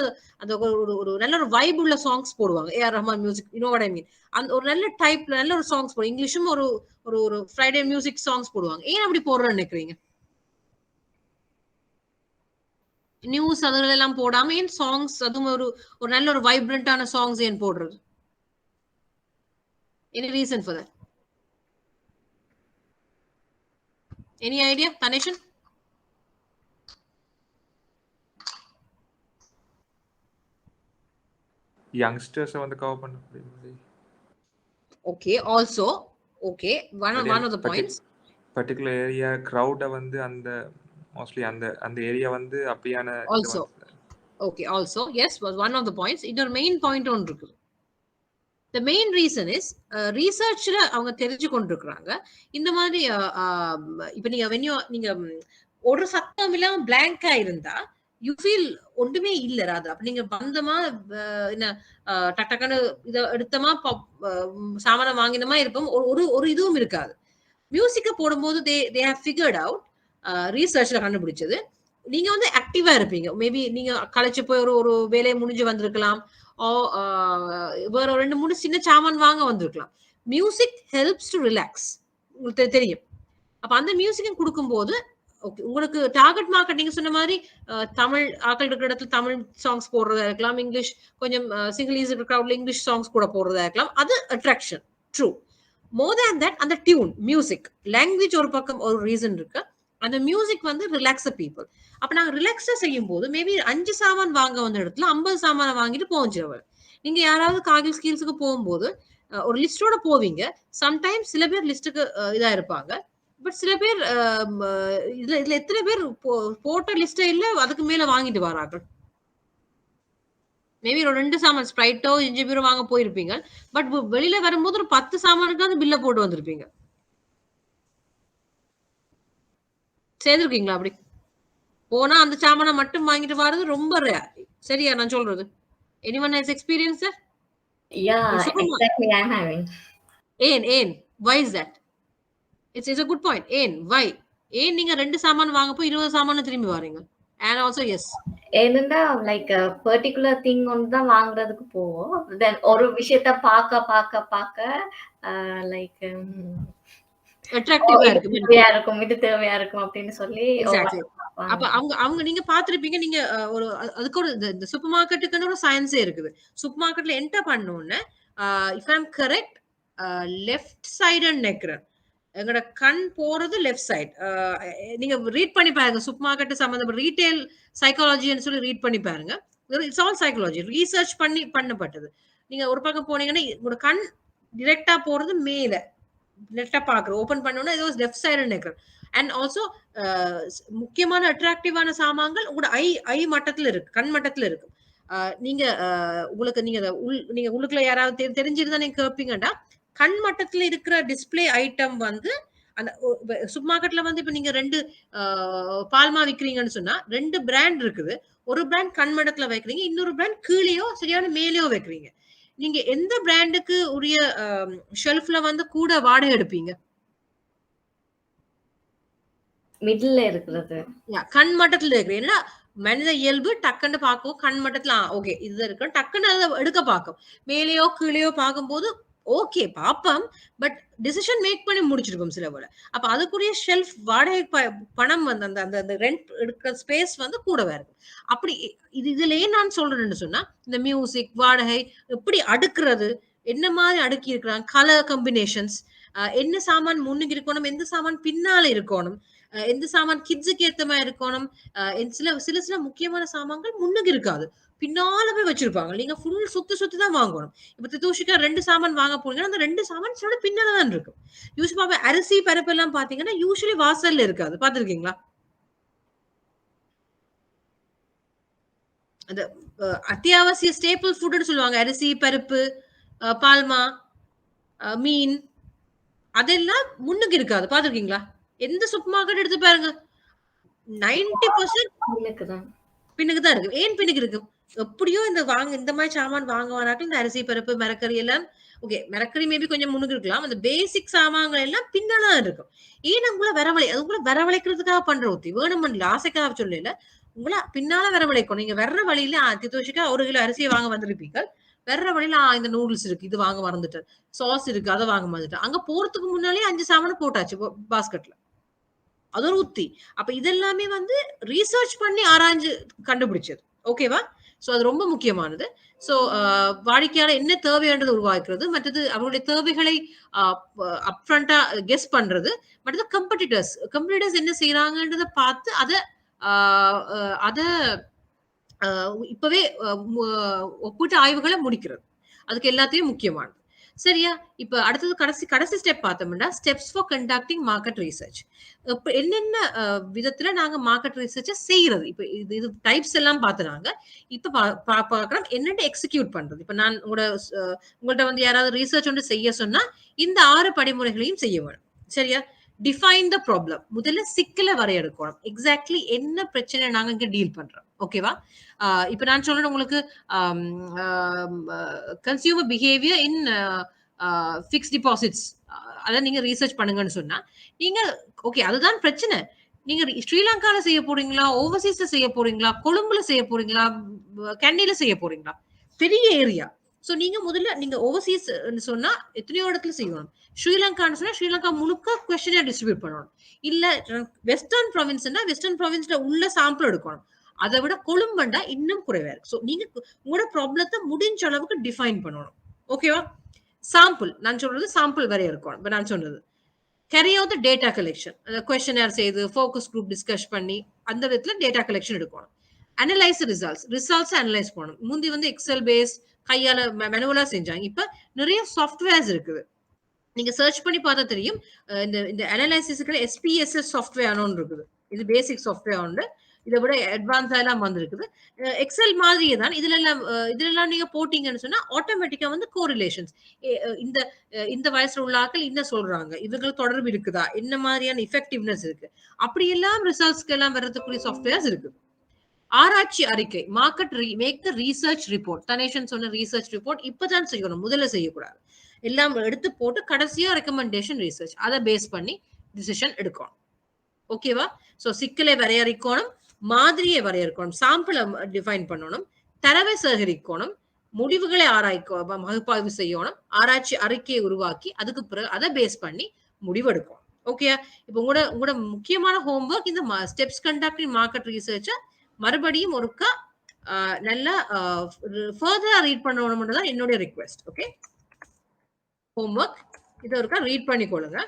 அந்த ஒரு நல்ல ஒரு வைப் உள்ள சாங்ஸ் போடுவாங்க. AR Rahman music, you know what I mean. அந்த ஒரு நல்ல டைப்ல நல்ல ஒரு சாங்ஸ் போடுவாங்க. இங்கிலீஷும் ஒரு ஃப்ரைடே மியூசிக் சாங்ஸ் போடுவாங்க. ஏன் அப்படி போடுறேன்னு நினைக்கிறீங்க? நியூஸ் அதுல எல்லாம் போடாம ஏன் சாங்ஸ், அதுவும் ஒரு நல்ல ஒரு வைப்ரண்டான சாங்ஸ் ஏன் போடுறது? Any reason for that? Any idea, Tanishan? youngsters வந்து கவர் பண்ண முடியாது. Okay, also okay, one of the points, particular area crowd வந்து அந்த mostly அந்த ஏரியா வந்து அப்படியான also okay, also yes, was one of the points. இன்னொரு மெயின் பாயிண்ட் ஒன்று இருக்கு. The main reason is researchல அவங்க தெரிஞ்சு கொண்டிருக்கிறாங்க இந்த மாதிரி. இப்ப நீங்க ஒரு சத்தம் இல்லாம பிளாங்கா இருந்தா யூ ஃபீல் ஒன்றுமே இல்ல ராதா. அப்ப நீங்க பந்தமா என்ன டக்குன்னு இதை எடுத்தமா சாமான வாங்கினமா இருப்போம், ஒரு இதுவும் இருக்காது. மியூசிக்க போடும்போது they have figured out, ரீசர்ச்ல கண்டுபிடிச்சது, நீங்க வந்து ஆக்டிவா இருப்பீங்க. மேபி நீங்க களைச்சு போய் ஒரு வேலையை முடிஞ்சு வந்திருக்கலாம், வேற 2-3 சின்ன சாமான் வாங்க வந்திருக்கலாம். மியூசிக் ஹெல்ப்ஸ் டு ரிலாக்ஸ், உங்களுக்கு தெரியும். அப்ப அந்த மியூசிக்கும் கொடுக்கும்போது ஓகே, உங்களுக்கு டார்கெட் மார்க்கெட் நீங்க சொன்ன மாதிரி தமிழ் ஆக்கள் இருக்கிற இடத்துல தமிழ் சாங்ஸ் போடுறதா இருக்கலாம், இங்கிலீஷ் கொஞ்சம் சிங்கிள் கிரவுட்ல இங்கிலீஷ் சாங்ஸ் கூட போடுறதா இருக்கலாம். அது attraction, true. More than that அந்த டியூன், மியூசிக், லாங்குவேஜ் ஒரு பக்கம் ஒரு ரீசன் இருக்கு. அந்த மியூசிக் வந்து ரிலாக்ஸ் பீப்புள். அப்ப நாங்க ரிலாக்ஸா செய்யும் போது மேபி 5 சாமான் வாங்க வந்த இடத்துல 50 சாமான வாங்கிட்டு போஞ்சிருவாங்க. நீங்க யாராவது காகில் ஸ்கீல்ஸுக்கு போகும்போது ஒரு லிஸ்டோட போவீங்க. சம்டைம்ஸ் சில பேர் லிஸ்டுக்கு இதா இருப்பாங்க, பட் சில பேர் இதுல எத்தனை பேர் போட்ட லிஸ்டே இல்ல அதுக்கு மேல வாங்கிட்டு வராங்க. மேபி ஒரு 2 சாமான் ஸ்ப்ரைட்டோ ஜிஞ்சர் வாங்க போயிருப்பீங்க, பட் வெளியில வரும்போது ஒரு 10 சாமானுக்காவது பில்ல போட்டு வந்திருப்பீங்க. சேர்ந்திருக்கீங்களா? அப்படி போனா அந்த சாமானை மட்டும் வாங்கிட்டு வர்றது ரொம்ப ரேர். சரியா நான் சொல்றது? anyone has experienced that? Yeah, exactly, I'm having. Why is that? It's a good point. Why? ஏன் நீங்க 2 சாமான் வாங்க போய் 20 சாமான் திரும்பி வரீங்க? And also yes. என்னன்னா லைக் பர்டிகுலர் திங் ஒன்று தான் வாங்குறதுக்கு போவோம். தென் ஒரு விஷயத்த பார்க்க லைக் அட்ராக்டிவா இது இருக்கு. தேவையா இருக்கும், இது தேவையா இருக்கும் அப்படின்னு சொல்லி எக்ஸாக்ட்லி. அப்ப அவங்க நீங்க பார்த்திருப்பீங்க. நீங்க ஒரு அதுக்கு ஒரு இந்த சூப்பர் மார்க்கெட்டுக்குன்னு ஒரு சயின்ஸே இருக்குது. சூப்பர் மார்க்கெட்ல என்டர் பண்ணோம்னே if I am correct left சைடுன்னு நினைக்கிறேன். எங்களோட கண் போறது லெஃப்ட் சைட். நீங்க ரீட் பண்ணி பாருங்க. சூப்பர் மார்க்கெட் சம்பந்தப்பட்ட ரீட்டைல் சைக்காலஜின்னு சொல்லி ரீட் பண்ணி பாருங்க. It's all psychology. ரிசர்ச் பண்ணப்பட்டது. நீங்க ஒரு பக்கம் போனீங்கன்னா உங்களோட கண் டிரெக்டா போறது மேல. லெஃப்டா பாக்குறோம். ஓபன் பண்ணோம்னா ஏதோ லெஃப்ட் சைடுன்னு நினைக்கிறேன். அண்ட் ஆல்சோ முக்கியமான அட்ராக்டிவான சாமான்கள் உங்களோட ஐ மட்டத்துல இருக்கு. கண் மட்டத்துல இருக்கு. நீங்க உங்களுக்கு நீங்க உள்ளுக்குள்ள யாராவது தெரிஞ்சிருந்தா நீங்க கேட்பீங்கடா. கண் மட்டத்துல இருக்கிற டிஸ்பிளே ஐட்டம் வந்து அந்த சூப்பர் மார்க்கெட்ல வந்து இப்ப நீங்க 2 பால்மா விக்கிறீங்கன்னு சொன்னா 2 பிராண்ட் இருக்குது. ஒரு பிராண்ட் கண் மட்டத்துல வைக்கிறீங்க, இன்னொரு பிராண்ட் கீழேயோ சரியான மேலேயோ வைக்கிறீங்க. நீங்க எந்த பிராண்டுக்கு உரிய ஷெல்ஃப்ல வந்து கூட வாடகை எடுப்பீங்க? மிடில்ல இருக்கிறது. கண் மட்டத்துல இருக்கு. ஏன்னா மனித இயல்பு டக்குன்னு பார்க்கும். கண் மட்டத்துல ஓகே இது இருக்கு. டக்குன்னு அதை எடுக்க பார்க்கும். மேலேயோ கீழேயோ பார்க்கும்போது ஓகே பாப்போம். பட் டிசிஷன் மேக் பண்ணி முடிச்சிருப்போம் சில போல. அப்ப அதுக்குரிய ஷெல்ஃப் வாடகை பணம் வந்து அந்த ரெண்ட் எடுக்கிற ஸ்பேஸ் வந்து கூடவே இருக்கும். அப்படி இதுலயே நான் சொல்றேன்னு சொன்னா இந்த மியூசிக் வாடகை எப்படி அடுக்குறது, என்ன மாதிரி அடுக்கி இருக்கிறாங்க, கலர் காம்பினேஷன்ஸ், என்ன சாமான் முன்னுக்கு இருக்கணும், எந்த சாமான் பின்னால இருக்கணும், எந்த சாமான் கிட்ஸுக்கு ஏத்த மாதிரி இருக்கணும். சில முக்கியமான சாமான்கள் முன்னுக்கு இருக்காது, பின்னால போய் வச்சிருப்பாங்க. நீங்க ஃபுல் சுத்தி தான் வாங்கணும். இப்ப திதூஷிக்கா 2 சாமான் வாங்க போனீங்கன்னா அந்த 2 சாமான் சில பின்னால தான் இருக்கும். யூசுவலா அரிசி பருப்பு எல்லாம் பாத்தீங்கன்னா யூசுவலி வாசல்ல இருக்காது. பாத்திருக்கீங்களா? அந்த அத்தியாவசிய ஸ்டேபிள் ஃபுட்னு சொல்லுவாங்க. அரிசி பருப்பு பால்மா மீன் அதெல்லாம் முன்னுக்கு இருக்காது. பாத்திருக்கீங்களா? எந்த சூப்பர் மார்க்கெட் எடுத்து பாருங்க 90% பின்னுக்கு தான் இருக்கு. ஏன் பின்னுக்கு இருக்கு? எப்படியோ இந்த மாதிரி சாமான் வாங்குவானாக்கள் இந்த அரிசி பருப்பு மரக்கறி எல்லாம் ஓகே மரக்கறி மேபி கொஞ்சம் முன்னுக்கு இருக்கலாம். அந்த பேசிக் சாமான்கள் எல்லாம் பின்னதான் இருக்கும். ஏன் உங்களை வரவழைக்கிறதுக்காக பண்ற ஊத்தி வேணும் ஆசைக்காக சொல்லல. உங்களை பின்னால வரவழைக்கும். நீங்க வர்ற வழியில திதோஷிக்கா 1 கிலோ அரிசியை வாங்க வந்திருப்பீங்க. வர்ற வழியில இந்த நூடுல்ஸ் இருக்கு, இது வாங்க மறந்துட்டேன், சாஸ் இருக்கு, அதை வாங்க மறந்துட்டேன். அங்க போறதுக்கு முன்னாலே 5 சாமான் போட்டாச்சு பாஸ்கெட்ல. அது ஒரு உத்தி. அப்ப இதெல்லாமே வந்து ரீசர்ச் பண்ணி ஆராய்ஞ்சு கண்டுபிடிச்சது. ஓகேவா? சோ அது ரொம்ப முக்கியமானது. சோ வாடிக்கையாளர் என்ன தேவையானது உருவாக்குறது, மற்றது அவருடைய தேவைகளை அப்ஃப்ரண்டா கெஸ் பண்றது, மற்றது கம்பெடிட்டர்ஸ் என்ன செய்யறாங்கன்றத பார்த்து அத இப்பவே ஒப்பிட்டு ஆய்வுகளை முடிக்கிறது. அதுக்கு எல்லாத்தையும் முக்கியமானது. சரியா? இப்ப அடுத்தது கடைசி ஸ்டெப் பார்த்தோம்னா steps for conducting market research. என்னென்ன விதத்துல நாங்க மார்க்கெட் ரிசர்ச்சை செய்யறது. இப்ப இது டைப்ஸ் எல்லாம் பார்த்துனாங்க. இப்ப பார்க்கலாம் என்னென்ன எக்ஸிக்யூட் பண்றது. இப்ப நான் உங்கள்ட்ட வந்து யாராவது ரிசர்ச் ஒன்று செய்ய சொன்னா இந்த 6 படிமுறைகளையும் செய்ய வேணும். சரியா? Define the problem. முதல்ல சிக்கலை வரையறுக்கணும். எக்ஸாக்ட்லி என்ன பிரச்சனை நாங்க இங்க டீல் பண்றோம். ஓகேவா? இப்ப நான் சொல்றேன் உங்களுக்கு கன்சியூமர் பிஹேவியர் இன் ஃபிக்ஸ்ட் டிபாசிட்ஸ் அதை நீங்க ரீசர்ச் பண்ணுங்கன்னு சொன்னா நீங்க ஓகே அதுதான் பிரச்சனை. நீங்க ஸ்ரீலங்கால செய்ய போறீங்களா, ஓவர்சீஸ்ல செய்ய போறீங்களா, கொழும்புல செய்ய போறீங்களா, கண்டியில செய்ய போறீங்களா, பெரிய ஏரியா. சோ நீங்க முதல்ல நீங்க ஓவர்சீஸ் சொன்னா எத்தனையோ இடத்துல செய்யணும். ஸ்ரீலங்கான்னு சொன்னா ஸ்ரீலங்கா முழுக்க கொஸ்டினை டிஸ்ட்ரிபியூட் பண்ணணும். இல்ல வெஸ்டர்ன் ப்ராவின்ஸ்னா வெஸ்டர்ன் ப்ராவின்ஸ்ல உள்ள சாம்பிள் எடுக்கணும். அதை விட கொழும்பண்டா இன்னும் குறைவா இருக்கு. சோ நீங்க உங்களோட ப்ராப்ளத்தை முடிஞ்ச அளவுக்கு டிஃபைன் பண்ணணும். ஓகேவா? சாம்பிள் நான் சொல்றது சாம்பிள் வரைய இருக்கணும். இப்ப நான் சொன்னது carry out the data collection. Questionnaire செய்து ஃபோக்கஸ் குரூப் டிஸ்கஸ் பண்ணி அந்த விதத்துல டேட்டா கலெக்ஷன் எடுக்கணும். அனலைஸ் ரிசல்ட்ஸ் அனலைஸ் பண்ணணும். முந்தி வந்து எக்ஸல் பேஸ் கையால மேனுவலா செஞ்சாங்க. இப்ப நிறைய சாஃப்ட்வேர்ஸ் இருக்குது. நீங்க சர்ச் பண்ணி பார்த்தா தெரியும். இந்த அனலைசிஸ்க்கு SPSS சாஃப்ட்வேர் ஒன்று இருக்குது. இது பேசிக் சாஃப்ட்வேர் ஒன்று. இதை விட அட்வான்ஸா எல்லாம் வந்திருக்குது. எக்ஸல் மாதிரியே தான் இதுல நீங்க போட்டீங்கன்னு சொன்னா ஆட்டோமேட்டிக்கா வந்து கோரிலேஷன்ஸ் இந்த வயசுல உள்ள ஆட்கள் என்ன சொல்றாங்க, இவங்களுக்கு தொடர்பு இருக்குதா, என்ன மாதிரியான எஃபெக்டிவ்னஸ் இருக்கு, அப்படி எல்லாம் ரிசல்ட்ஸ்க்கு எல்லாம் வர்றதுக்குரிய சாஃப்ட்வேர்ஸ் இருக்கு. ஆராய்ச்சி அறிக்கை make the research report. Thaneshan சொன்ன ரீசர்ச் ரிப்போர்ட் இப்பதான் செய்யணும், முதல்ல செய்யக்கூடாது. எல்லாம் எடுத்து போட்டு கடைசியா ரெக்கமெண்டேஷன் ரிசர்ச் அதை பேஸ் பண்ணி டிசிஷன் எடுக்கணும். ஓகேவா? சோ சிக்கலை வரையறுக்கணும், மாதிரியை வரையறுக்கணும், சாம்பிளை டிஃபைன் பண்ணணும், தரவை சேகரிக்கணும், முடிவுகளை பகுப்பாய்வு செய்யணும், ஆராய்ச்சி அறிக்கையை உருவாக்கி அதுக்கு பிறகு அதை பேஸ் பண்ணி முடிவெடுக்கணும். ஓகே, இப்போ உங்களோட உங்களோட முக்கியமான ஹோம்ஒர்க் இந்த ஸ்டெப்ஸ் கண்டக்டிங் மார்க்கெட் ரிசர்ச்சை மறுபடியும் ஒருக்கா நல்லா ஃபர்தரா ரீட் பண்ணணும்னு தான் என்னுடைய ரிக்வெஸ்ட். ஓகே, ஹோம்ஒர்க் இதை ஒருக்கா ரீட் பண்ணிக்கொள்ளுங்க.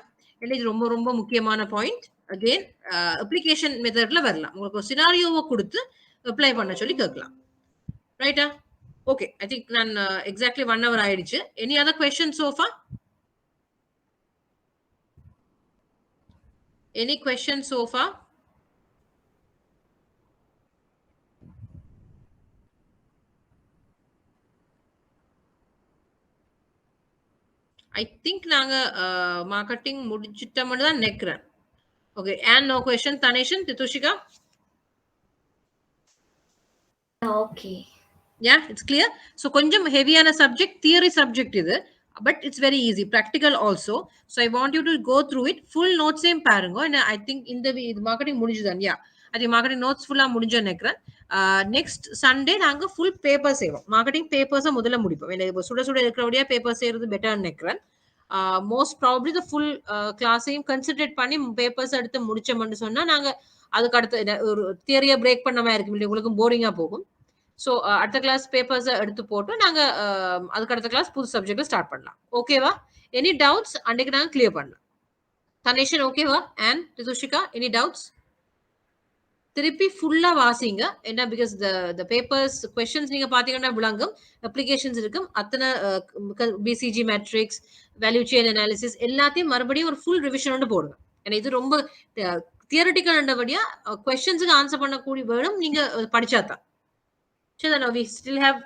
ஏன்னா இது ரொம்ப ரொம்ப முக்கியமான பாயிண்ட். அகெயின் அப்ளிகேஷன் மெத்தட்ல வரலாம், உங்களுக்கு ஒரு சினாரியோவை கொடுத்து அப்ளை பண்ண சொல்லி கேட்கலாம். ரைட்டா? ஓகே, ஐ திங்க் நான் எக்ஸாக்ட்லி 1 hour ஆயிடுச்சு. Any other question sofa? Any questions so far? I think நாங்க மார்க்கெட்டிங் முடிச்சிட்டோம்னு தான் நினைக்கிறேன். Okay, and no question. Tanishan, Titushika? Okay. Yeah, it's clear. So கொஞ்சம் ஹெவியான சப்ஜெக்ட், தியரி சப்ஜெக்ட் இது, but it's very easy, practical also. So I want you to go through it. Full notes same பாருங்க. And I think இந்த மார்க்கெட்டிங் முடிஞ்சுதான். Yeah, அது மார்க்கெட்டிங் நோட்ஸ் ஃபுல்லா முடிஞ்சு நினைக்கிறேன். நெக்ஸ்ட் சண்டே நாங்க ஃபுல் பேப்பர் செய்வோம். மார்க்கெட்டிங் பேப்பர்ஸை முதல்ல முடிப்போம். இப்போ சுட சுட இருக்கிறபடியா பேப்பர் செய்யறது பெட்டர்னு நினைக்கிறேன். மோஸ்ட் ப்ராபப்ளி த ஃபுல் கிளாஸையும் கன்சென்ட்ரேட் பண்ணி பேப்பர்ஸ் எடுத்து முடிச்சோம்னு சொன்னா நாங்க அதுக்கு அடுத்த ஒரு தியரியை பிரேக் பண்ண மாதிரி இருக்கும், உங்களுக்கு போரிங்கா போகும். ஸோ அடுத்த கிளாஸ் பேப்பர்ஸ் எடுத்து போட்டு நாங்க அதுக்கு அடுத்த கிளாஸ் புது சப்ஜெக்ட்ல ஸ்டார்ட் பண்ணலாம். ஓகேவா? எனி டவுட்ஸ் அன்னைக்கு நாங்க கிளியர் பண்ணலாம். தனேஷன் ஓகேவா? And Rithushika, any doubts? திருப்பி ஃபுல்லா வாசிங்க. என்ன, பிகாஸ் த பேப்பர்ஸ் கொஸ்டின்ஸ் நீங்க பாத்தீங்கன்னா விளங்கும், அப்ளிகேஷன்ஸ் இருக்கும், அத்தனை BCG matrix, value chain analysis எல்லாத்தையும் மறுபடியும் ஒரு ஃபுல் ரிவிஷன் போடுங்க. ஏன்னா இது ரொம்ப தியரட்டிக்கல் என்றபடியா கொஸ்டின்ஸுக்கு ஆன்சர் பண்ணக்கூடிய வேணும், நீங்க படிச்சாதான். சரி, we still have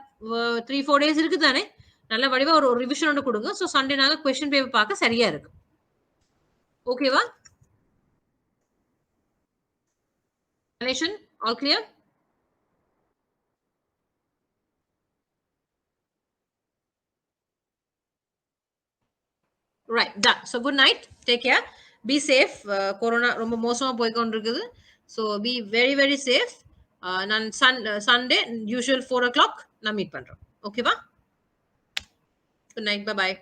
3-4 days இருக்கு தானே, நல்ல வடிவா ஒரு ரிவிஷன் கொடுங்க. ஸோ சண்டே நாங்க கொஸ்டின் பேப்பர் பார்க்க சரியா இருக்கு. ஓகேவா? All clear? Right, done. So good night, take care, be safe. Corona ரொம்ப மோசமா போய் கொண்டிருக்குது. So be very very safe. நான் சண்டே யூஷுவல் 4 o'clock நான் மீட் பண்றோம். ஓகேவா? Good night, bye bye.